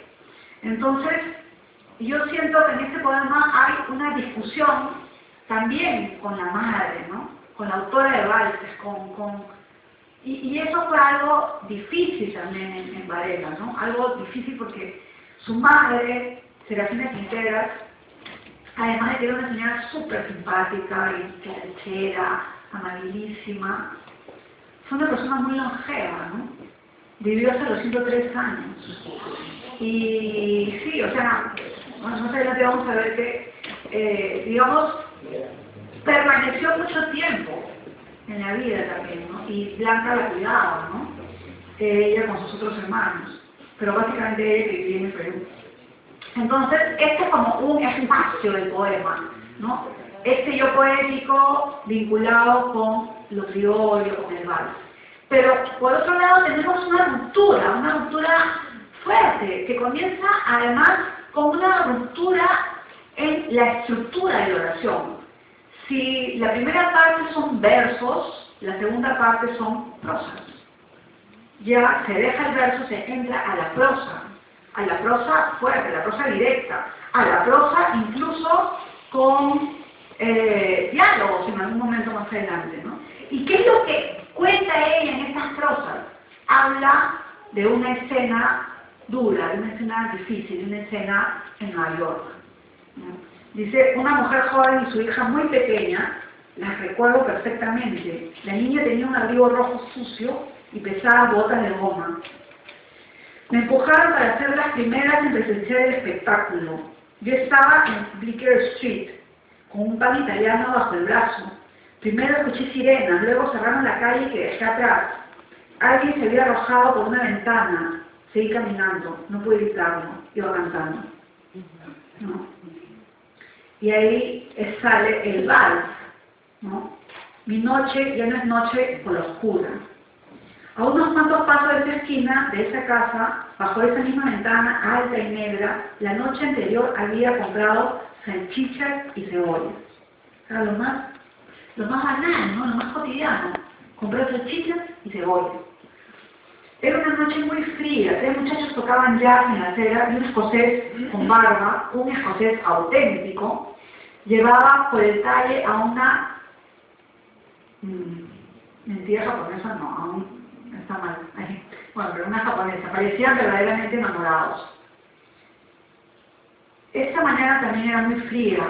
B: Entonces, yo siento que en este poema hay una discusión también con la madre, ¿no?, con la autora de valses, y eso fue algo difícil también en Varela, ¿no?, algo difícil porque su madre, Serafina Quinteras, además de que era una señora súper simpática y clarachera, amabilísima, fue una persona muy longeva, ¿no? Vivió hasta los 103 años. Y sí, o sea, bueno, más adelante vamos a ver que, digamos, permaneció mucho tiempo en la vida también, ¿no? Y Blanca la cuidaba, ¿no? Ella con sus otros hermanos, pero básicamente ella vivía en el Perú. Entonces, este es como un espacio del poema, ¿no? Este yo poético vinculado con lo criollo, con el vals. Pero, por otro lado, tenemos una ruptura fuerte, que comienza además con una ruptura en la estructura de la oración. Si la primera parte son versos, la segunda parte son prosas. Ya se deja el verso, se entra a la prosa fuerte, a la prosa directa, a la prosa incluso con diálogos en algún momento más adelante, ¿no? ¿Y qué es lo que cuenta ella en estas prosas? Habla de una escena dura, de una escena difícil, de una escena en Nueva York, ¿no? Dice: una mujer joven y su hija muy pequeña, las recuerdo perfectamente. La niña tenía un abrigo rojo sucio y pesaba botas de goma. Me empujaron para ser las primeras en presenciar el espectáculo. Yo estaba en Bleecker Street, con un pan italiano bajo el brazo. Primero escuché sirenas, luego cerraron la calle que dejé atrás. Alguien se había arrojado por una ventana. Seguí caminando, no pude evitarlo, iba cantando, ¿no? Y ahí sale el vals, ¿no? Mi noche ya no es noche por la oscura. A unos cuantos pasos de esa esquina, de esa casa, bajo esa misma ventana alta y negra, la noche anterior había comprado salchichas y cebollas. O sea, lo más banal, ¿no?, lo más cotidiano. Compró salchichas y cebollas. Era una noche muy fría, 3 muchachos tocaban jazz en la acera y un escocés con barba, un escocés auténtico, llevaba por el talle a una mentira japonesa, no, aún está mal, bueno, pero una japonesa, parecían verdaderamente enamorados. Esta mañana también era muy fría,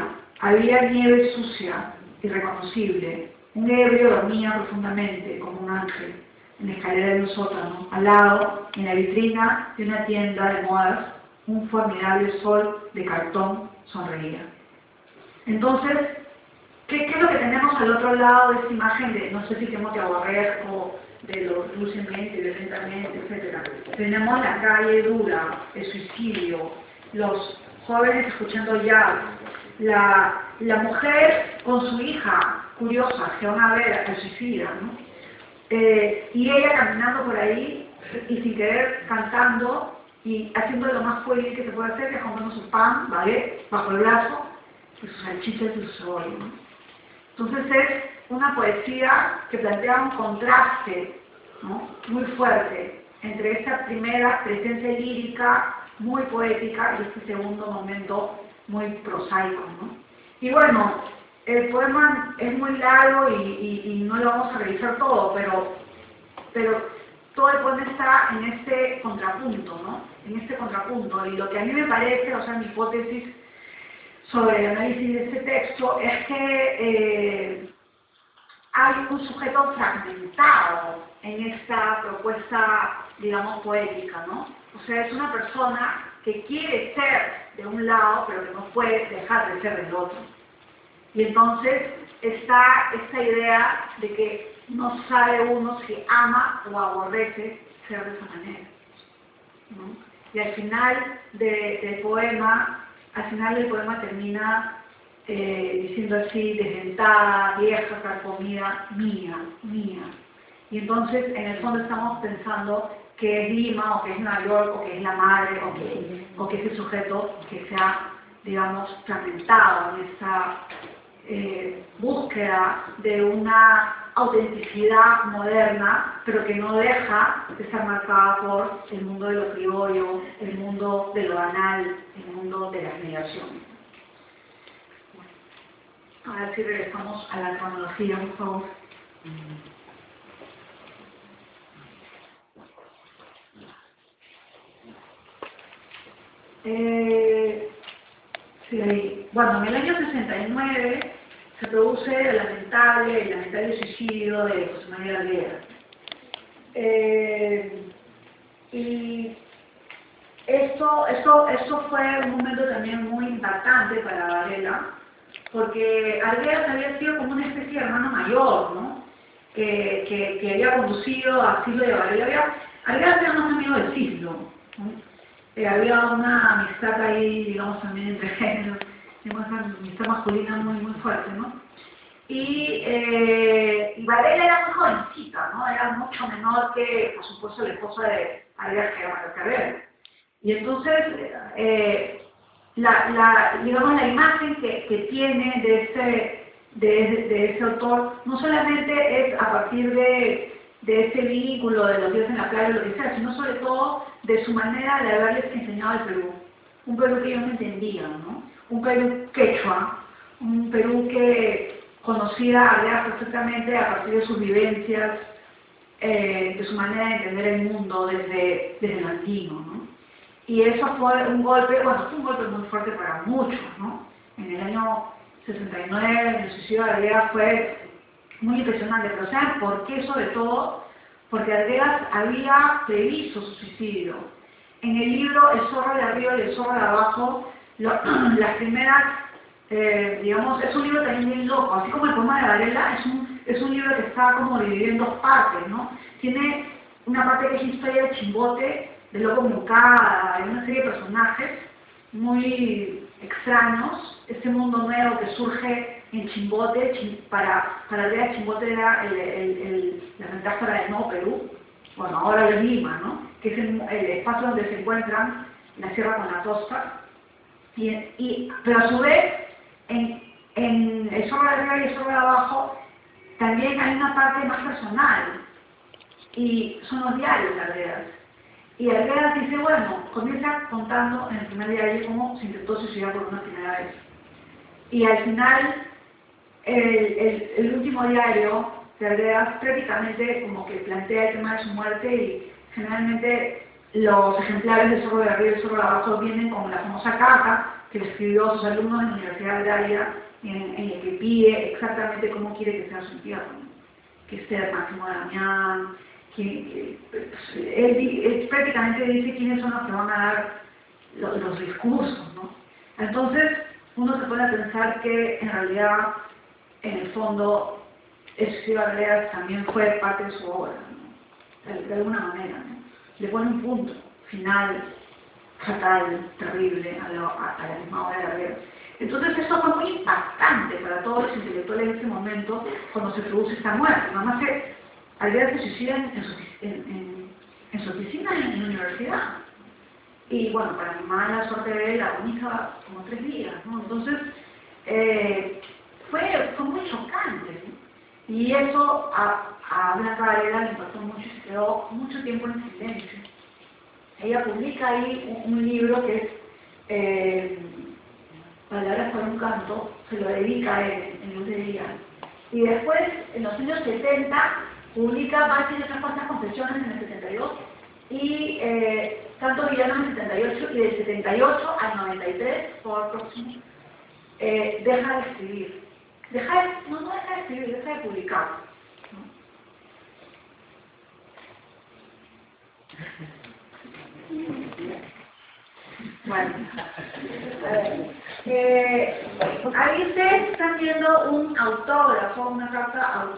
B: había nieve sucia, irreconocible, un ebrio dormía profundamente como un ángel en la escalera de un sótano, al lado, en la vitrina de una tienda de modas, un formidable sol de cartón sonreía. Entonces, ¿qué es lo que tenemos al otro lado de esta imagen de, no sé si Timothy aborrezco, de lo dulcemente, violentamente, etc.? Tenemos la calle dura, el suicidio, los jóvenes escuchando jazz, la mujer con su hija, curiosa, que van a ver al suicida, ¿no? Y ella caminando por ahí y sin querer cantando y haciendo lo más pueril que se puede hacer, que es comiendo su pan, ¿vale?, bajo el brazo, y sus salchichas y su cebolla, ¿no? Entonces es una poesía que plantea un contraste, ¿no?, muy fuerte entre esta primera presencia lírica muy poética y este segundo momento muy prosaico, ¿no? Y bueno, el poema es muy largo y no lo vamos a revisar todo, pero todo el poema está en este contrapunto, ¿no? En este contrapunto. Y lo que a mí me parece, o sea, mi hipótesis sobre el análisis de este texto es que hay un sujeto fragmentado en esta propuesta, digamos, poética, ¿no? O sea, es una persona que quiere ser de un lado, pero que no puede dejar de ser del otro. Y entonces está esta idea de que no sabe uno si ama o aborrece ser de esa manera, ¿no? Y al final del poema termina diciendo así, desdentada, vieja, carcomida, mía, mía. Y entonces en el fondo estamos pensando que es Lima, o que es Nueva York, o que es la madre, o que es el sujeto que se ha, digamos, fragmentado en esta búsqueda de una autenticidad moderna, pero que no deja de estar marcada por el mundo de lo criollo, el mundo de lo banal, el mundo de las migraciones. Bueno, a ver si regresamos a la cronología, por favor. Sí, bueno, en el año 69 se produce el lamentable suicidio de José María Arguedas. Y esto fue un momento también muy impactante para Varela, porque Arguedas había sido como una especie de hermano mayor, ¿no? Que había conducido a Sislo y a Varela. Arguedas era más amigo de Sislo, ¿no? Había una amistad ahí, digamos, también entre géneros, una amistad masculina muy fuerte, ¿no? Y Varela era muy jovencita, ¿no? Era mucho menor que, por supuesto, la esposa de Arguedas, que era María Carrera. Y entonces, digamos, la imagen que tiene de ese autor no solamente es a partir de ese vínculo de los días en la playa o lo que sea, sino sobre todo de su manera de haberles enseñado el Perú. Un Perú que ellos no entendían, ¿no? Un Perú quechua, un Perú que conocía a Arguedas perfectamente a partir de sus vivencias, de su manera de entender el mundo desde el antiguo, ¿no? Y eso fue un golpe, bueno, fue un golpe muy fuerte para muchos, ¿no? En el año 69, el suicidio de Arguedas fue muy impresionante, pero ¿saben por qué? Sobre todo porque Arguedas había previsto su suicidio. En el libro El zorro de arriba y el zorro de abajo, las primeras, digamos, es un libro también bien loco, así como el poema de Varela, es un libro que está como dividido en dos partes, ¿no? Tiene una parte que es historia de Chimbote, de Loco Mucada, de una serie de personajes muy extraños, este mundo nuevo que surge en Chimbote. Para Arguedas Chimbote era la metáfora del Nuevo Perú, bueno, ahora de Lima, ¿no? Que es el espacio donde se encuentran la Sierra con la costa, pero a su vez, en el zorro de arriba y el zorro de abajo, también hay una parte más personal, y son los diarios de Arguedas. Y Arguedas dice, bueno, comienza contando en el primer diario cómo se intentó suicidar por una primera vez. Y al final, el último diario de Arguedas prácticamente como que plantea el tema de su muerte y generalmente los ejemplares de Zorro de Arriba y Zorro de Abajo vienen con la famosa carta que le escribió a sus alumnos de la Universidad Agraria en el que pide exactamente cómo quiere que sea su entierro, ¿no? Que sea Máximo Damián, él prácticamente dice quiénes son los que van a dar los discursos, ¿no? Entonces uno se pone a pensar que en realidad, en el fondo, el suicidio de Arguedas también fue parte de su obra, ¿no? De alguna manera, ¿no? Le pone un punto final fatal, terrible a la misma obra de Arguedas. Entonces eso fue muy impactante para todos los intelectuales en ese momento cuando se produce esta muerte. Nada más que Arguedas se suicida en su oficina en la universidad. Y bueno, para mi mala suerte de él, agoniza como 3 días, ¿no? Entonces fue muy chocante, ¿no? Y eso a Blanca Varela le impactó mucho y se quedó mucho tiempo en silencio. Ella publica ahí un libro que es Palabras para un canto, se lo dedica a él en Luz de Día. Y después, en los años 70, publica Más y otras cuantas confesiones en el 72 y Cantos Villanos en el 78 y del 78 al 93, por próximo, deja de escribir. No deja de escribir, deja de publicar, ¿no? Bueno, ahí ustedes están viendo un autógrafo, una carta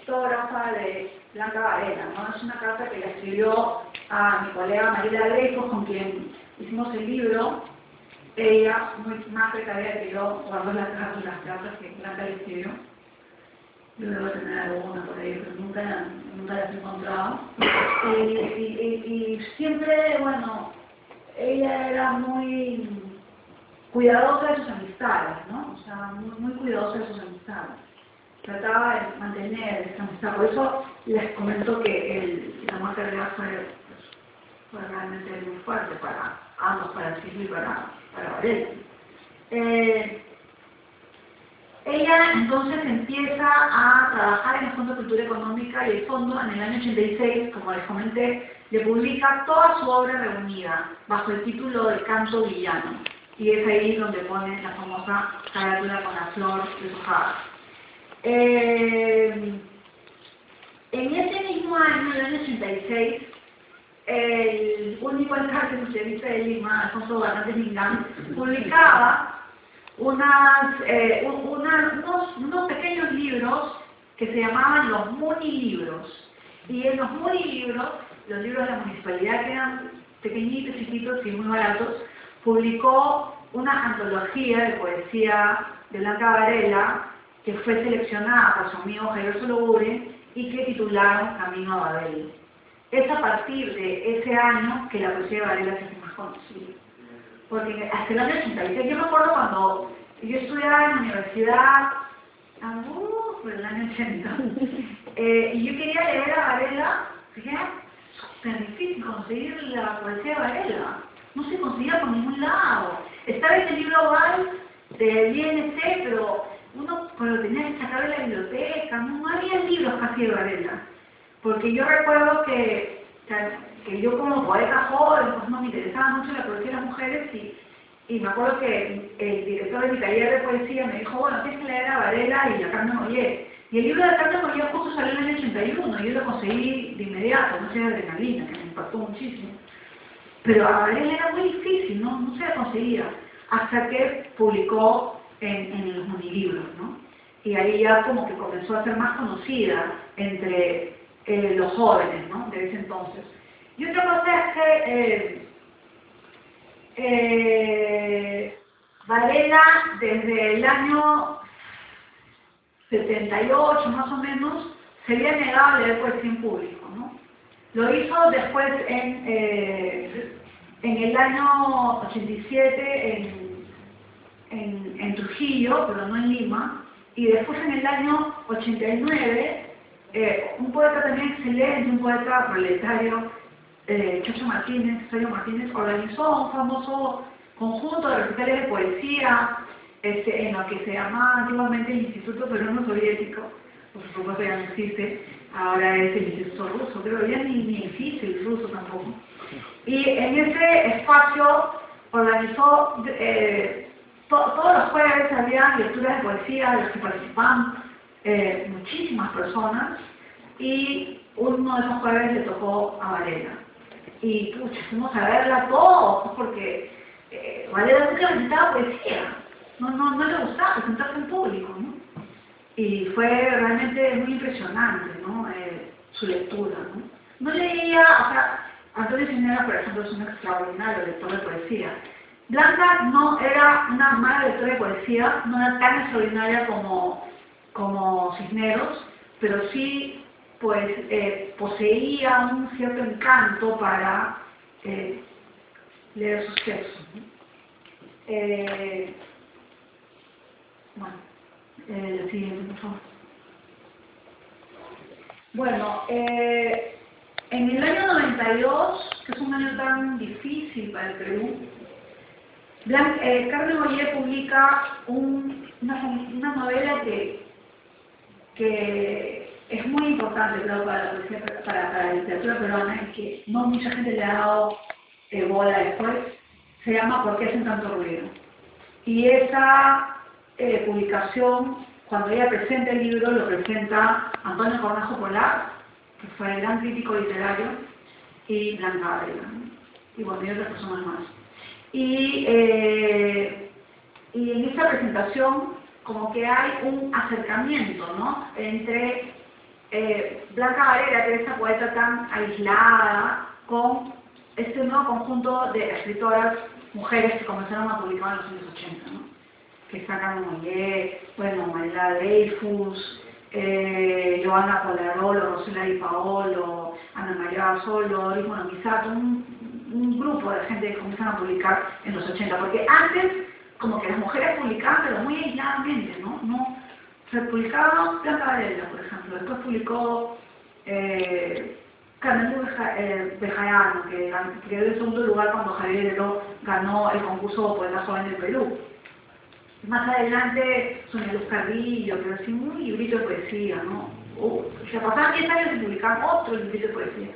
B: autógrafa de Blanca Varela, ¿no? Es una carta que le escribió a mi colega Mariela Greco, con quien hicimos el libro. Ella, muy más precavida que yo, guardó las cartas que Blanca le escribió. Yo debo tener alguna por ahí, pero nunca las he encontrado. Y siempre, bueno, ella era muy cuidadosa de sus amistades, ¿no? O sea, muy cuidadosa de sus amistades. Trataba de mantener esa amistad. Por eso les comento que la muerte de Arguedas fue realmente muy fuerte para ambos, para Silvio y para Varela. Ella entonces empieza a trabajar en el Fondo de Cultura Económica y el Fondo en el año 86, como les comenté, le publica toda su obra reunida bajo el título de Canto Villano. Y es ahí donde pone la famosa carátula con la flor deshojada. En ese mismo año, en el año 86, el único alcalde socialista de Lima, Alfonso Barrantes Lingán, publicaba unos pequeños libros que se llamaban los Munilibros. Y en los Munilibros, los libros de la municipalidad, que eran pequeñitos, chiquitos y muy baratos, publicó una antología de poesía de Blanca Varela que fue seleccionada por su amigo Javier Solobure y que titularon Camino a Babel. Es a partir de ese año que la poesía de Varela se hace más conocida. Porque hasta el año 86, yo me acuerdo cuando yo estudiaba en la universidad, por el año 80, y yo quería leer a Varela, que era súper difícil conseguir la poesía de Varela. No se conseguía por ningún lado. Estaba en el libro Val del INC, pero uno lo tenía que sacar de la biblioteca, no había libros casi de Varela. Porque yo recuerdo que yo como poeta joven, pues no me interesaba mucho la poesía de las mujeres y me acuerdo que el director de mi taller de poesía me dijo, bueno, tienes que leer a Varela y a Carmen Ollé. Y el libro de Carmen Ollé justo salió en el año 81 y yo lo conseguí de inmediato, no sé, de Adrenalina, que me impactó muchísimo. Pero a Varela era muy difícil, no se la conseguía, hasta que publicó en los Munilibros, ¿no? Y ahí ya como que comenzó a ser más conocida entre los jóvenes, ¿no? De ese entonces. Y otra cosa es que Varela, desde el año 78 más o menos, se había negado a leer poesía en público, ¿no? Lo hizo después en el año 87 en Trujillo, pero no en Lima, y después en el año 89 un poeta también excelente, un poeta proletario, Chacho Martínez, Sergio Martínez, organizó un famoso conjunto de recitales de poesía en lo que se llamaba antiguamente el Instituto Peruano Soviético, por supuesto ya no existe, ahora es el Instituto Ruso, pero ya ni existe el ruso tampoco. Y en ese espacio organizó, todos los jueves había lecturas de poesía de las que participaban muchísimas personas, y uno de esos jueves le tocó a Varela. Y pucha, fuimos a verla todos, porque Varela nunca recitaba poesía, no le gustaba presentarse en público, ¿no? Y fue realmente muy impresionante, ¿no? Su lectura, ¿no? No leía, o sea, Antonio Cisneros, por ejemplo, es un extraordinario lector de poesía. Blanca no era una mala lectora de poesía, no era tan extraordinaria como Cisneros, pero sí pues poseía un cierto encanto para leer sus textos, ¿no? Bueno, la siguiente, por favor. Bueno, en el año 92, que es un año tan difícil para el Perú, Carmen Ollé publica una novela que es muy importante, creo, para la poesía, para la literatura peruana, y que no mucha gente le ha dado bola después. Se llama ¿Por qué hacen tanto ruido? Y esa publicación, cuando ella presenta el libro, lo presenta Antonio Cornejo Polar, que fue el gran crítico literario, y Blanca Varela, ¿no? Y bueno, y otras personas más. Y en esta presentación como que hay un acercamiento, ¿no?, entre Blanca Varela, que es esa poeta tan aislada, con este nuevo conjunto de escritoras mujeres que comenzaron a publicar en los años 80, ¿no?, que está Carmen Ollé, bueno, Mayra Dreyfus, Joana Polarolo, Rosela Di Paolo, Ana María Basolo, y bueno, Misato, un grupo de gente que comenzaron a publicar en los 80, porque antes como que las mujeres publicaban, pero muy aisladamente, ¿no? Se publicaba Blanca Varela, por ejemplo, después publicó Carmen Bejarano, que quedó en segundo lugar cuando Javier Heró ganó el concurso Poeta Joven del Perú. Más adelante, Sonia Luz Carrillo, pero sí un librito de poesía, ¿no? Se pasaban 10 años y publicaban otro librito de poesía.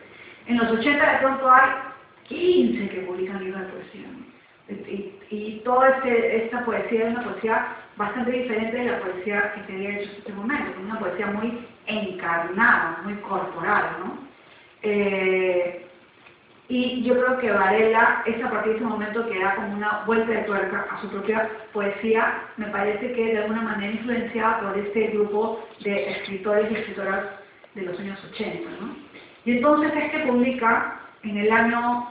B: En los 80 de pronto hay 15 que publican libros de poesía, ¿no? Y toda esta poesía es una poesía bastante diferente de la poesía que se había hecho en este momento, es una poesía muy encarnada, muy corporal, ¿no? Y yo creo que Varela es a partir de ese momento que da como una vuelta de tuerca a su propia poesía, me parece que de alguna manera influenciada por este grupo de escritores y escritoras de los años 80, ¿no? Y entonces es que publica en el año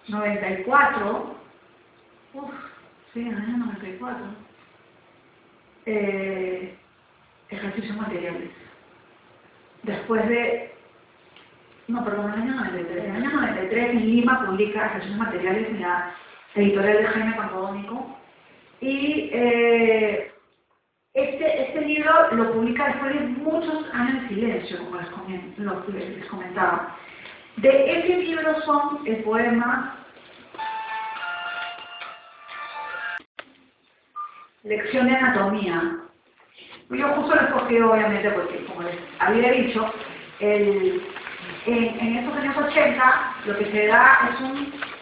B: 94, en el año 94, ejercicios materiales. Después de, en el año 93. En el año 93 en Lima publica Ejercicios Materiales en la editorial de Jaime Campodónico. Y este libro lo publica después de muchos años de silencio, como les comentaba. De ese libro son el poema Lección de Anatomía. Yo justo lo escogí, obviamente, porque, como les había dicho, en estos años 80 lo que se da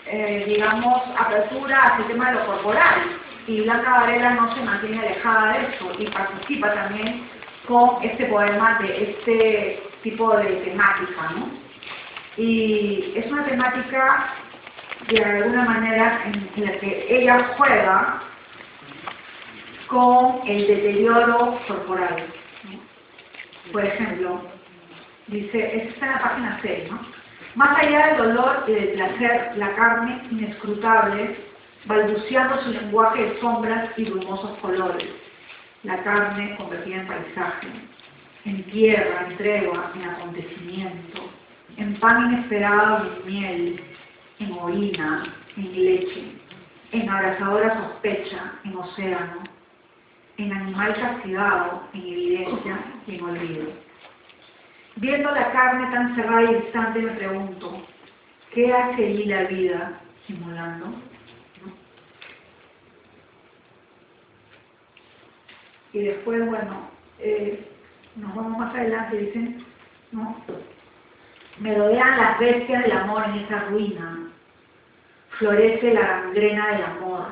B: es digamos, apertura hacia el tema de lo corporal, y Blanca Varela no se mantiene alejada de eso, y participa también con este poema de este tipo de temática, ¿no? Y es una temática, de alguna manera, en la que ella juega con el deterioro corporal, ¿no? Por ejemplo, dice, esto está en la página 6, ¿no? Más allá del dolor y del placer, la carne inescrutable, balbuceando su lenguaje de sombras y brumosos colores, la carne convertida en paisaje, en tierra, en tregua, en acontecimiento, en pan inesperado y en miel, en orina, en leche, en abrazadora sospecha, en océano, en animal castigado, en evidencia y en olvido. Viendo la carne tan cerrada y distante me pregunto, ¿qué hace allí la vida simulando? Y después, bueno, nos vamos más adelante, dicen, ¿no? Merodean las bestias del amor en esa ruina, florece la gangrena del amor,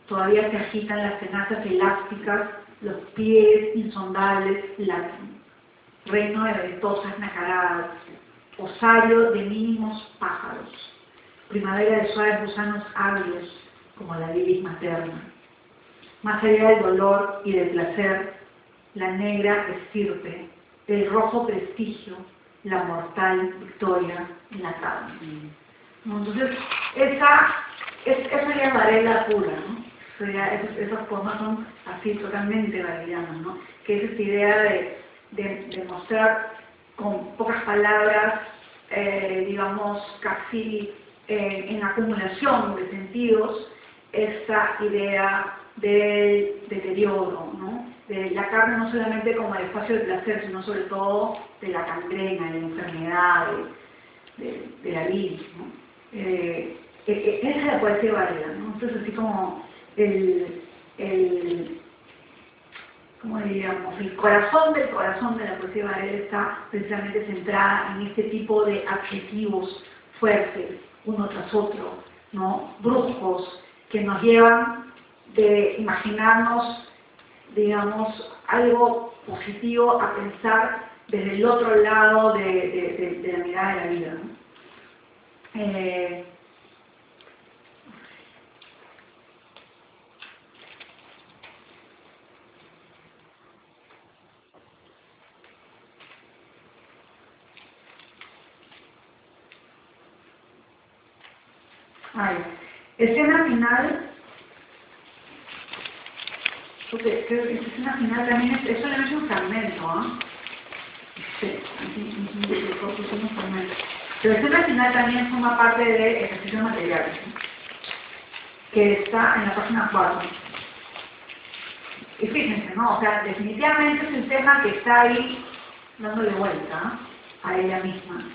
B: todavía se agitan las tenazas elásticas, los pies insondables laten, reino de ventosas nacaradas, osario de mínimos pájaros, primavera de suaves gusanos ávidos, como la bilis materna. Más allá del dolor y del placer, la negra estirpe, el rojo prestigio, la mortal victoria en la carne. ¿No? Entonces, esa ya es Varela pura, ¿no? Esas formas son así totalmente varelianas, ¿no? Que es esta idea de mostrar con pocas palabras, digamos, casi en acumulación de sentidos, esta idea del deterioro, ¿no? De la carne no solamente como el espacio de placer, sino sobre todo de la gangrena, de la enfermedad, de la bilis, ¿no? Esa es la poesía Varela, ¿no? Entonces así como como diríamos, el corazón del corazón de la poesía Varela está precisamente centrada en este tipo de adjetivos fuertes, uno tras otro, ¿no? Bruscos, que nos llevan de imaginarnos, digamos, algo positivo a pensar desde el otro lado de la mirada de la vida, ¿no? Escena final, porque creo que escena final también es solamente un fragmento, ¿ah? Sí, un fragmento. Pero escena final también forma parte de ejercicios materiales, ¿no? Que está en la página 4. Y fíjense, ¿no? O sea, definitivamente es el tema que está ahí dándole vuelta a ella misma.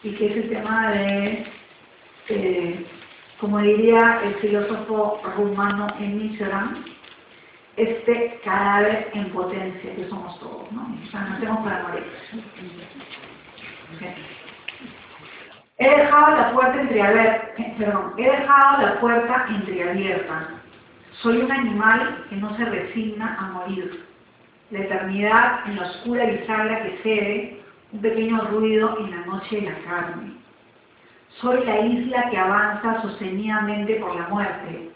B: Y que es el tema de, como diría el filósofo rumano Emil Cioran, este cadáver en potencia que somos todos, ¿no? O sea, nacemos para morir. Okay. He dejado la puerta entreabierta. Soy un animal que no se resigna a morir. La eternidad en la oscura bisagra que cede, un pequeño ruido en la noche de la carne. Soy la isla que avanza sostenidamente por la muerte,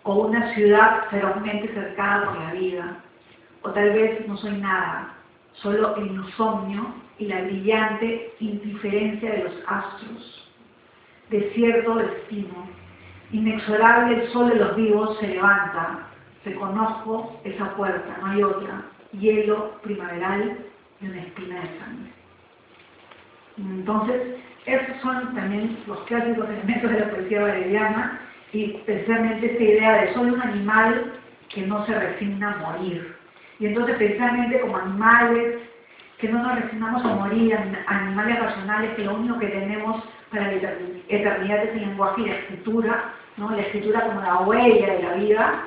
B: o una ciudad ferozmente cercada por la vida. O tal vez no soy nada, solo el insomnio y la brillante indiferencia de los astros. Desierto destino, inexorable el sol de los vivos se levanta, reconozco esa puerta, no hay otra, hielo primaveral y una espina de sangre. Entonces, esos son también los clásicos elementos de la poesía vareliana y precisamente esta idea de soy un animal que no se resigna a morir. Y entonces precisamente como animales que no nos resignamos a morir, animales racionales que lo único que tenemos para la eternidad es el lenguaje y la escritura, ¿no? La escritura como la huella de la vida,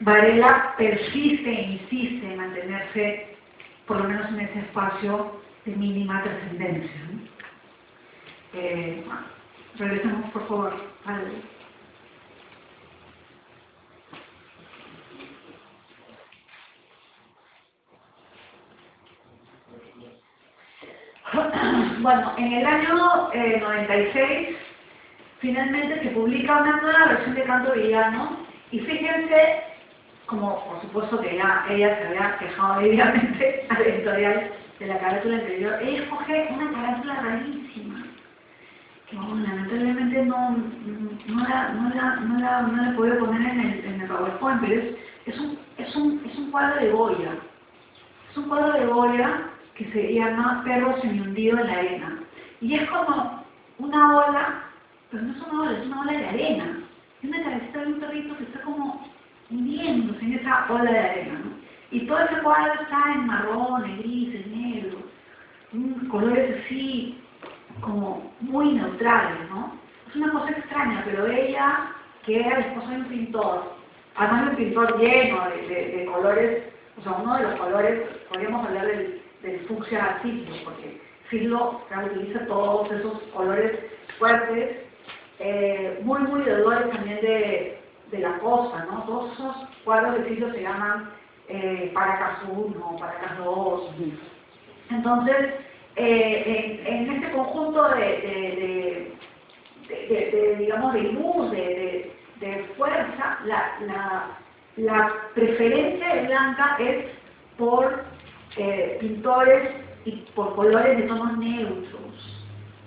B: Varela persiste e insiste en mantenerse por lo menos en ese espacio de mínima trascendencia, ¿no? Bueno, regresemos por favor al... Bueno, en el año 96 finalmente se publica una nueva versión de Canto Villano y fíjense, como por supuesto que ella se había quejado debidamente al editorial de la carátula anterior, ella escoge una carátula rarísima que lamentablemente no la he podido poner en el PowerPoint, pero es un cuadro de Goya. Es un cuadro de Goya que se llama Perro semihundido en la arena. Y es como una ola, pero no es una ola, es una ola de arena. Es una cabecita de un perrito que está como hundiéndose en esa ola de arena, ¿no? Y todo ese cuadro está en marrones, grises, negros, colores así, como muy neutrales, ¿no? Es una cosa extraña, pero ella, que era la esposa de un pintor, además de un pintor lleno de colores, o sea, uno de los colores, podríamos hablar del fucsia Siglo, porque Siglo utiliza todos esos colores fuertes, muy deudores también de la costa, ¿no? Todos esos cuadros de Siglo se llaman Paracas 1, Paracas 2. Entonces, en este conjunto digamos, de luz, de fuerza, la preferencia de Blanca es por pintores y por colores de tonos neutros,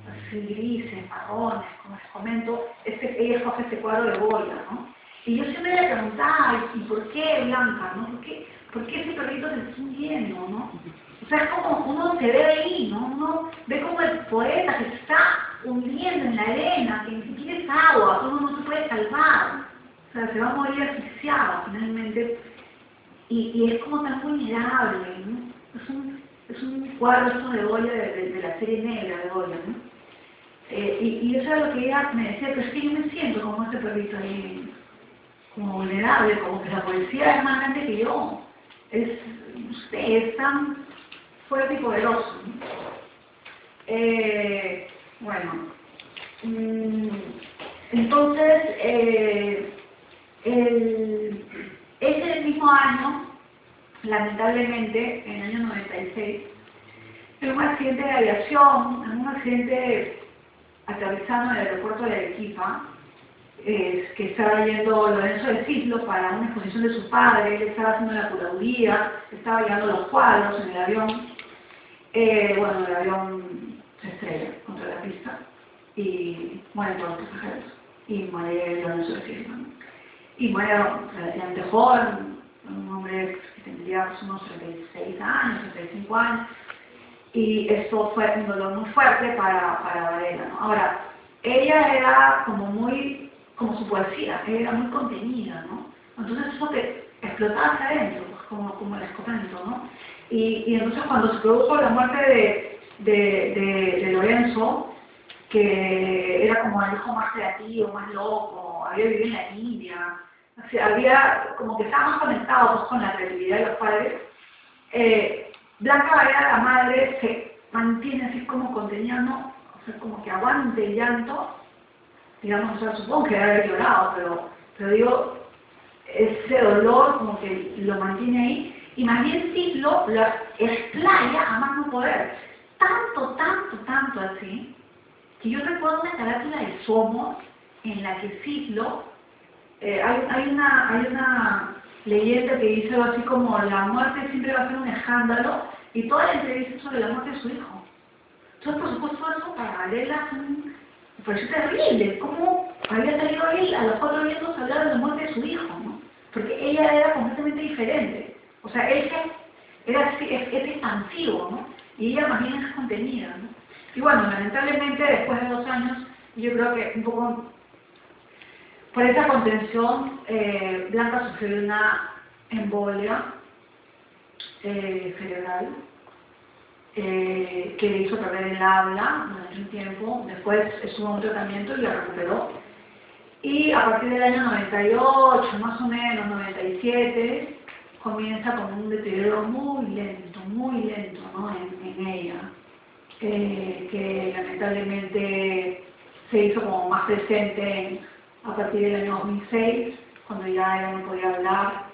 B: así grises, marrones, como les comento. Ella escoge este cuadro de Goya, ¿no? Y yo siempre le preguntaba, ¿y por qué Blanca, no? ¿Por qué ese perrito se está hundiendo, no? O sea, es como uno se ve ahí, ¿no? Uno ve como el poeta que se está hundiendo en la arena, que ni siquiera es agua, uno no se puede salvar. O sea, se va a morir asfixiado finalmente. Y es como tan vulnerable, ¿no? Es un cuadro esto de Goya, de la serie negra de Goya, ¿no? Y eso es lo que ella me decía, pero es que yo me siento como este perrito ahí, como vulnerable, como que la poesía es más grande que yo. Es tan fuerte y poderoso, ¿no? Bueno, entonces, ese mismo año, lamentablemente, en el año 96, en un accidente de aviación, en un accidente aterrizando en el aeropuerto de Arequipa, que estaba yendo Lorenzo de Siglo para una exposición de su padre, él estaba haciendo la curaduría, estaba llevando los cuadros en el avión. Bueno, el avión se estrella contra la pista y mueren todos los pasajeros. Y muere Lorenzo de Siglo, ¿no? Y muere relativamente joven, un hombre que tendría pues, unos 36 años, 35 años. Y esto fue un dolor muy fuerte para Varela, ¿no? Ahora, ella era como su poesía, ella era muy contenida, ¿no? Entonces eso te explotaba hacia adentro, pues, como el escopento, ¿no? Y entonces cuando se produjo la muerte de Lorenzo, que era como el hijo más creativo, más loco, había vivido en la India, o sea, había como que estaba más conectado pues, con la creatividad de los padres. Blanca Varela, la madre, se mantiene así como contenida, ¿no? O sea, como que aguante el llanto, digamos, o sea, supongo que debe haber llorado, pero digo, ese dolor como que lo mantiene ahí, y más bien Siglo lo explaya a más no poder. Tanto así, que yo recuerdo una carátula de Somos, en la que Siglo, hay una leyenda que dice algo así como la muerte siempre va a ser un escándalo, y toda la entrevista es sobre la muerte de su hijo. Entonces, por supuesto, eso para Varela me pareció terrible. ¿Cómo había salido él a los 4 años a hablar de la muerte de su hijo, ¿no? Porque ella era completamente diferente. O sea, él es expansivo, ¿no? Y ella más bien es contenida, ¿no? Y bueno, lamentablemente, después de 2 años, yo creo que un poco por esa contención, Blanca sufrió una embolia cerebral que le hizo perder el habla durante un tiempo. Después estuvo en un tratamiento y la recuperó. Y a partir del año 98, más o menos, 97, comienza con un deterioro muy lento, ¿no? en ella, que lamentablemente se hizo como más presente a partir del año 2006, cuando ya ella no podía hablar.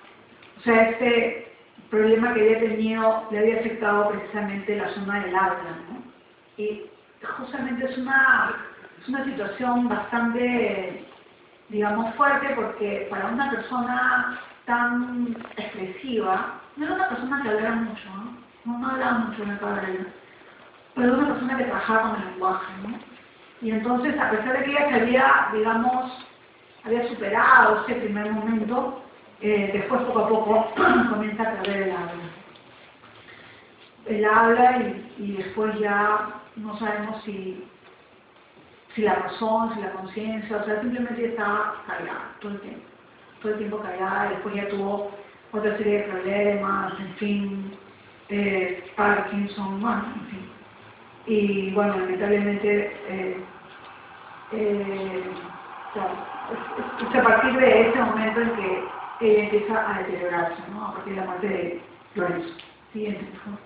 B: O sea, este problema que había tenido le había afectado precisamente la zona del habla, ¿no? Y justamente es una situación bastante, digamos, fuerte, porque para una persona tan expresiva, no era una persona que hablara mucho, no hablaba mucho en el cabello, pero era una persona que trabajaba con el lenguaje, ¿no? Y entonces, a pesar de que ella se había, digamos, había superado ese primer momento, después poco a poco comienza a perder el habla y después ya no sabemos si la razón, si la conciencia, o sea, simplemente estaba callada todo el tiempo callada, y después ya tuvo otra serie de problemas, en fin, Parkinson, bueno, en fin. Y bueno, lamentablemente, claro, es a partir de ese momento en que ella empieza a deteriorarse, ¿no? A partir de la muerte de Lorenzo. Siguiente, por favor.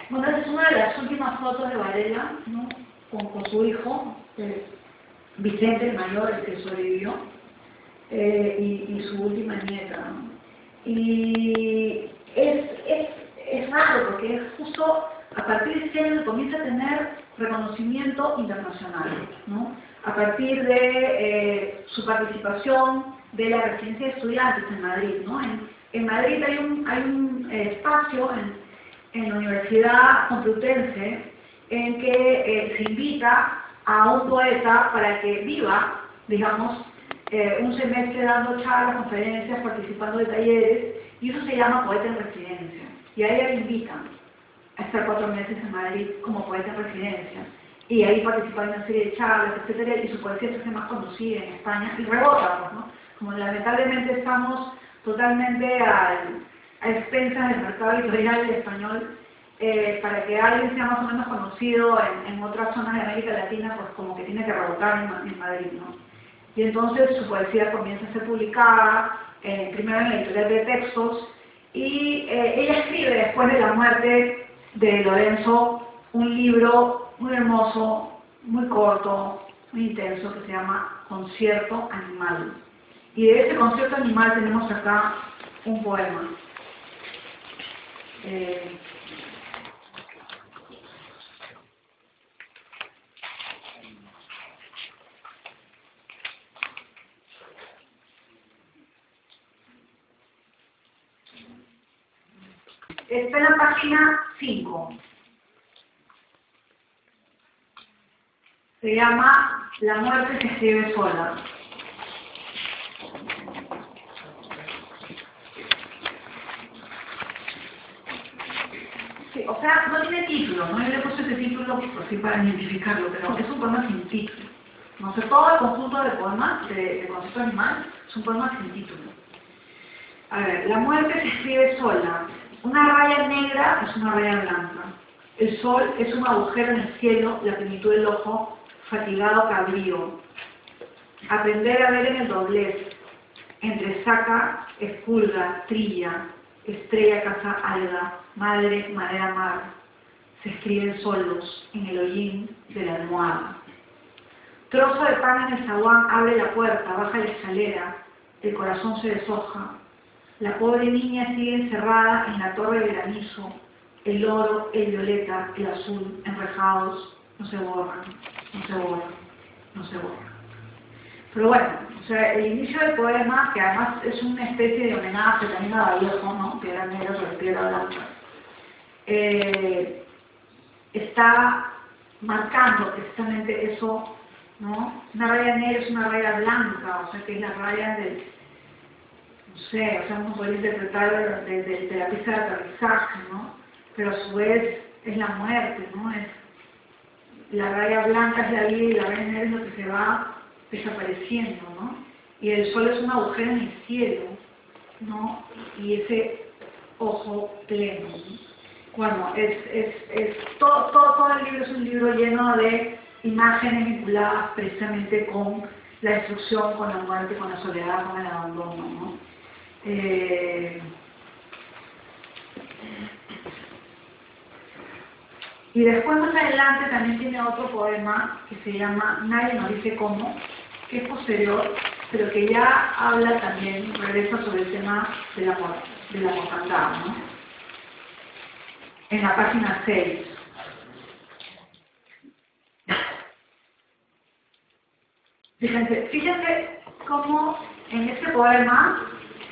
B: Bueno, esa es una de las últimas fotos de Varela, ¿no? Con su hijo, Vicente el mayor, el que sobrevivió, y su última nieta, ¿no? Y es raro porque es justo a partir de ese año comienza a tener reconocimiento internacional, ¿no? A partir de su participación de la residencia de estudiantes en Madrid, ¿no? En Madrid hay un espacio en la Universidad Complutense en que se invita a un poeta para que viva, digamos, un semestre dando charlas, conferencias, participando de talleres, y eso se llama poeta en residencia. Y a ella le invitan a estar 4 meses en Madrid como poeta en residencia. Y ahí participar en una serie de charlas, etcétera, y su poesía se hace más conocida en España y rebota, pues, ¿no? Como lamentablemente estamos totalmente a expensas del mercado editorial del español, para que alguien sea más o menos conocido en otras zonas de América Latina, pues como que tiene que rebotar en Madrid, ¿no? Y entonces su poesía comienza a ser publicada, primero en la editorial de textos, y ella escribe después de la muerte de Lorenzo un libro muy hermoso, muy corto, muy intenso, que se llama Concierto Animal. Y de ese concierto animal tenemos acá un poema. Está en la página 5. Se llama La muerte se escribe sola. Sí, o sea, no tiene título, ¿no? Yo le he puesto ese título por sí para identificarlo, pero es un poema sin título. No sé, todo el conjunto de poemas de Concierto Animal es un poema sin título. A ver, la muerte se escribe sola. Una raya negra es una raya blanca. El sol es un agujero en el cielo, la plenitud del ojo, fatigado cabrío. Aprender a ver en el doblez, entre saca, espulga, trilla, estrella, casa, alga, madre, madera, mar. Se escriben solos en el hollín de la almohada. Trozo de pan en el zaguán abre la puerta, baja la escalera, el corazón se deshoja. La pobre niña sigue encerrada en la torre de granizo, el oro, el violeta, el azul, enrejados, no se borran, no se borran, no se borran. Pero bueno, o sea, el inicio del poema, que además es una especie de homenaje también a Vallejo, ¿no? Piedra negra sobre piedra blanca, está marcando precisamente eso, ¿no? Una raya negra es una raya blanca, o sea, que es la raya del... no sé, o sea, uno puede interpretar de la pista de aterrizaje, ¿no? Pero a su vez es la muerte, ¿no? Es, la raya blanca es la vida y la raya negra es lo que se va desapareciendo, ¿no? Y el sol es un agujero en el cielo, ¿no? Y ese ojo pleno, ¿no? Bueno, todo el libro es un libro lleno de imágenes vinculadas precisamente con la destrucción, con la muerte, con la soledad, con el abandono, ¿no? Y después más adelante también tiene otro poema que se llama Nadie nos dice cómo, que es posterior, pero que ya habla también, regresa sobre el tema de la mortandad, ¿no? En la página 6. Fíjense cómo en este poema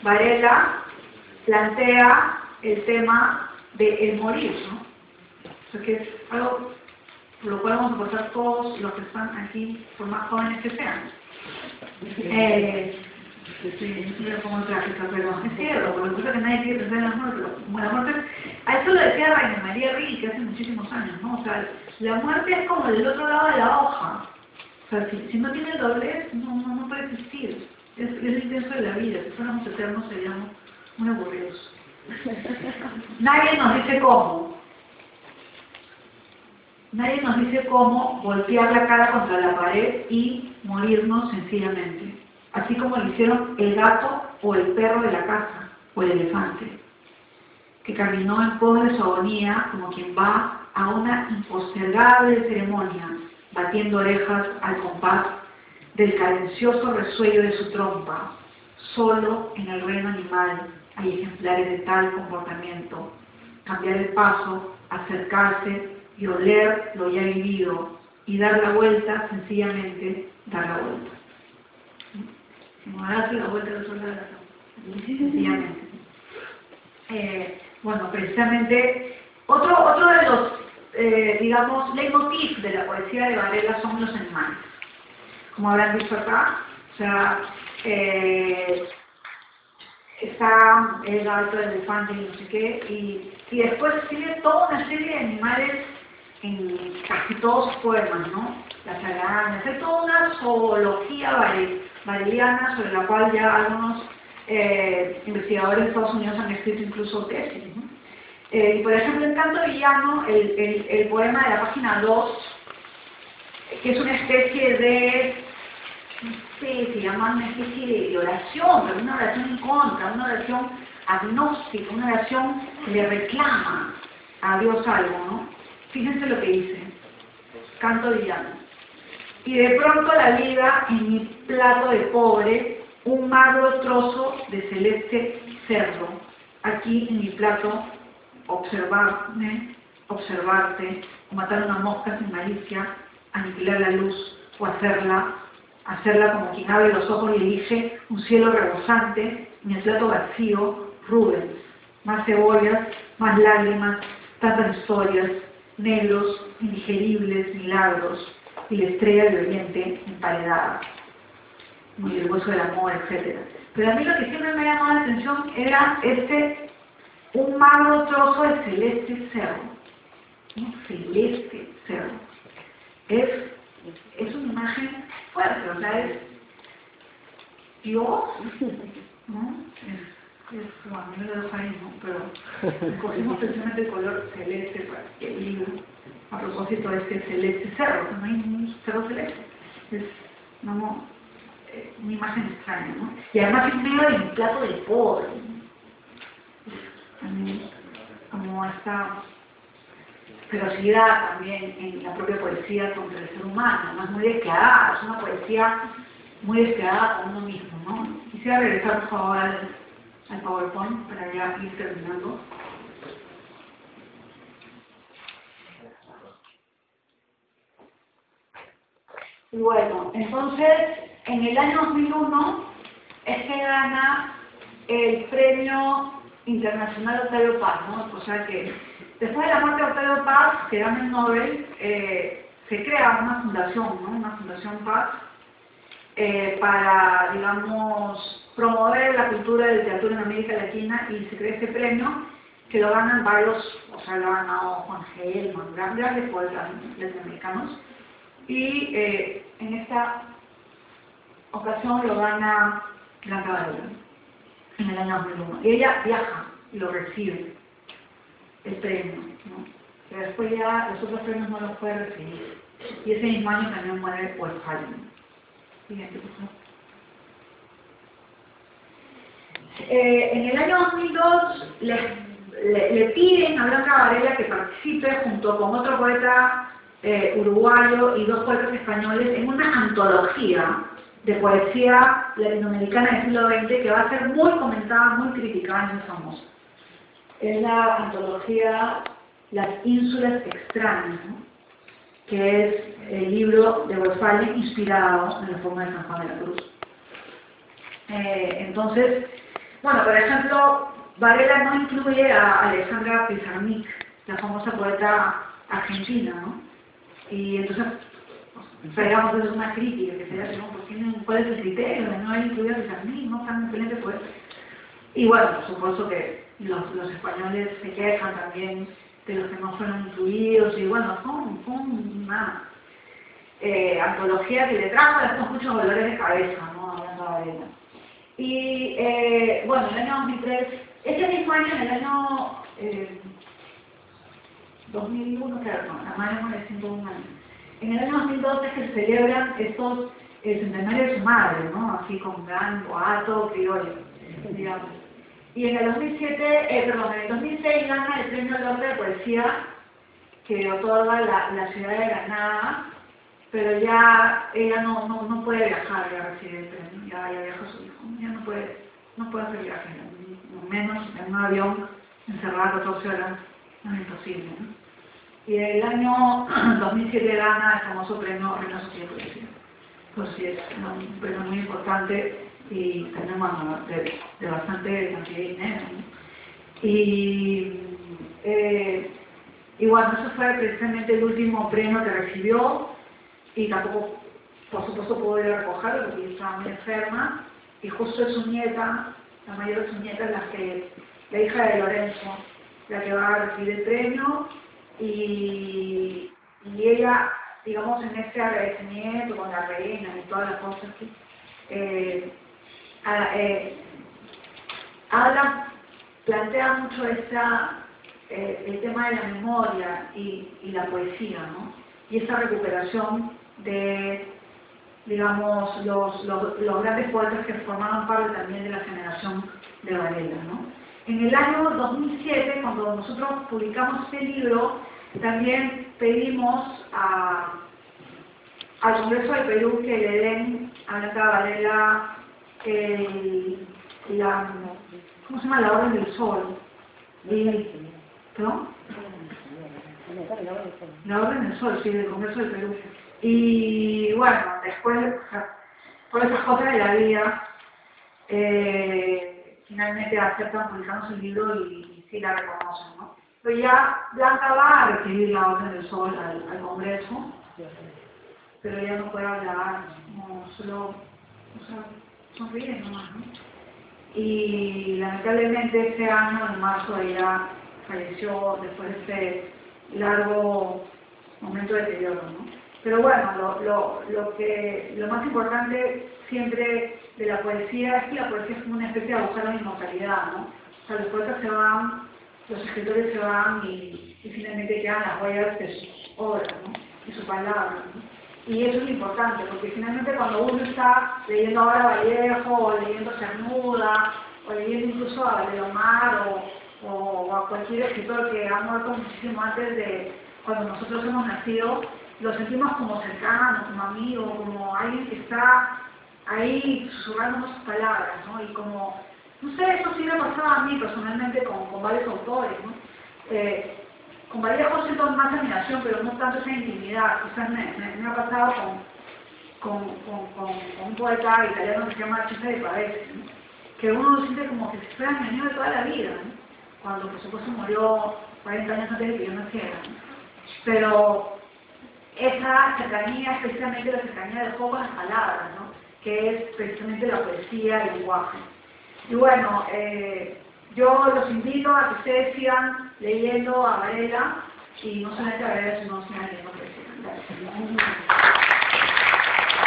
B: Varela plantea el tema de el morir, ¿no? O sea que es algo por lo cual vamos a pasar todos los que están aquí, por más jóvenes que sean. Sí, yo le pongo trágica, pero es cierto, por lo que nadie quiere pensar en la muerte, pero como la muerte, a eso lo decía Rainer María Rilke hace muchísimos años, ¿no? O sea, la muerte es como el otro lado de la hoja. O sea, si no tiene doblez, no puede existir. Es el intenso de la vida. Si fuéramos eternos, seríamos muy aburridos. Nadie nos dice cómo. Nadie nos dice cómo golpear la cara contra la pared y morirnos sencillamente, así como lo hicieron el gato o el perro de la casa, o el elefante, que caminó en pos de su agonía como quien va a una impostergable ceremonia, batiendo orejas al compás del cadencioso resuello de su trompa. Solo en el reino animal hay ejemplares de tal comportamiento. Cambiar el paso, acercarse y oler lo ya vivido, y dar la vuelta, sencillamente dar la vuelta. Como darse la vuelta del sol de la razón, sencillamente. Bueno, precisamente, otro de los, digamos, leitmotiv de la poesía de Varela son los animales. Como habrán visto acá, o sea, está el gato, el elefante y no sé qué, y después tiene toda una serie de animales en casi todos sus poemas, ¿no? Las arañas, hay toda una zoología vareliana sobre la cual ya algunos investigadores de Estados Unidos han escrito incluso tesis, ¿no? Y por ejemplo, en Canto Villano, el poema de la página 2, que es una especie de, no sé, se llama una especie de oración, pero una oración en contra, una oración agnóstica, una oración que le reclama a Dios algo, ¿no? Fíjense lo que dice, Canto Villano. Y de pronto la vida en mi plato de pobre, un magro trozo de celeste cerdo. Aquí en mi plato, observarme, observarte, o matar una mosca sin malicia, aniquilar la luz, o hacerla como quien abre los ojos y elige un cielo rebosante, en el plato vacío, Rubens, más cebollas, más lágrimas, tantas historias, negros, indigeribles, milagros, y la estrella del oriente emparedada, y el hueso del amor, etc. Pero a mí lo que siempre me llamó la atención era un magro trozo de celeste cerdo, un celeste cerdo. Es una imagen fuerte, o sea, es Dios, ¿no? Bueno, a mí me lo dejo ahí, ¿no? Pero escogimos precisamente el color celeste para el libro, a propósito de este celeste cerro, no hay un cerro celeste, es una imagen extraña, ¿no? Y además en medio de un plato de pobre, como esta ferocidad también en la propia poesía contra el ser humano, además muy despiadada, es una poesía muy despiadada con uno mismo, ¿no? Quisiera regresar por favor al PowerPoint para ya ir terminando. Y bueno, entonces, en el año 2001 es que gana el Premio Internacional Octavio Paz, ¿no? O sea que después de la muerte de Octavio Paz, que gana el Nobel, se crea una fundación, ¿no? Una fundación Paz, para, digamos, promover la cultura de literatura en América Latina, y se crea este premio que lo ganan varios, o sea, lo ha ganado Juan Gelman, grandes poetas latinoamericanos, y en esta ocasión lo gana Blanca Varela en el año 2001. Y ella viaja y lo recibe, el premio, ¿no? Pero después ya los otros premios no los puede recibir. Y ese mismo año también muere Westphalen. Siguiente, por favor. En el año 2002 le piden a Blanca Varela que participe junto con otro poeta uruguayo y dos poetas españoles en una antología de poesía latinoamericana del siglo XX que va a ser muy comentada, muy criticada y muy famosa. Es la antología Las Ínsulas Extrañas, ¿no? Que es el libro de Westphalen inspirado en la forma de San Juan de la Cruz. Entonces, bueno, por ejemplo, Varela no incluye a Alejandra Pizarnik, la famosa poeta argentina, ¿no? Y entonces, digamos, eso es una crítica que se hace, ¿no? ¿Cuál es el criterio de no incluir a Pizarnik, no tan excelente poeta? Y bueno, por supuesto que los españoles se quejan también de los que no fueron incluidos, y bueno, fue una antología que le trajo después muchos dolores de cabeza, ¿no? Hablando de Varela. Y bueno, en el año 2003, ese mismo año, en el año 2001, claro, no, la madre muere 101 años. En el año 2012 es que se celebran estos centenarios de su madre, ¿no? Así con gran boato, criollo, digamos. Y en el 2007, perdón, en el 2006 gana el Premio Nobel de Poesía que otorga la ciudad de Granada, pero ya ella no puede viajar, ya recibe el premio, ya viaja su hijo, ya no puede hacer viajes, menos en un avión encerrado 14 horas, no es imposible, ¿no? Y el año 2007 gana el famoso premio Reina Sofía de Poesía. Pues sí, es un premio muy importante y también bueno, de bastante cantidad de dinero, ¿no? Y bueno, eso fue precisamente el último premio que recibió y tampoco, por supuesto, pudo ir a recogerlo porque ella estaba muy enferma y justo es su nieta, la mayor de sus nietas, la hija de Lorenzo, la que va a recibir el premio y ella, digamos, en este agradecimiento con la reina y todas las cosas que plantea mucho el tema de la memoria y la poesía, ¿no? Y esa recuperación de, digamos, los grandes poetas que formaban parte también de la generación de Varela, ¿no? En el año 2007, cuando nosotros publicamos este libro, también pedimos al Congreso del Perú que le den a Blanca Varela ¿cómo se llama? La Orden del Sol. ¿Perdón? La Orden del Sol, sí, del Congreso del Perú. Y bueno, después, por esas cosas de la vida, finalmente aceptan publicarnos el libro y sí la reconocen, ¿no? Pero ya Blanca va a recibir la Orden del Sol al Congreso, pero ella no puede hablar, como solo, o sea, sonríe nomás, ¿no? Y lamentablemente este año, en marzo, ella falleció después de este largo momento de deterioro, ¿no? Pero bueno, lo más importante siempre de la poesía es que la poesía es como una especie de buscar la inmortalidad, ¿no? O sea, los poetas se van, los escritores se van y finalmente quedan las huellas de sus obras, ¿no? Y su palabra, ¿no? Y eso es importante, porque finalmente cuando uno está leyendo ahora a Vallejo, o leyendo Cernuda, o leyendo incluso a Leomar, o a cualquier escritor que ha muerto muchísimo antes de cuando nosotros hemos nacido, lo sentimos como cercano, como amigo, como alguien que está ahí susurrándonos sus palabras, ¿no? Y como, no sé, eso sí me pasaba a mí personalmente con varios autores, ¿no? Con Vallejo siento más admiración, pero no tanto esa intimidad. Quizás me ha pasado con un poeta italiano que se llama Cesare Pavese, ¿no? Que uno lo siente como que si fuera mi amigo de toda la vida, ¿no? Cuando por supuesto murió 40 años antes de que yo naciera, ¿no? Pero esa cercanía es precisamente la cercanía del juego con las palabras, ¿no? Que es precisamente la poesía y el lenguaje. Y bueno, yo los invito a que ustedes sigan leyendo a Varela, y no solamente a Varela, sino sigan leyendo poesía. Gracias.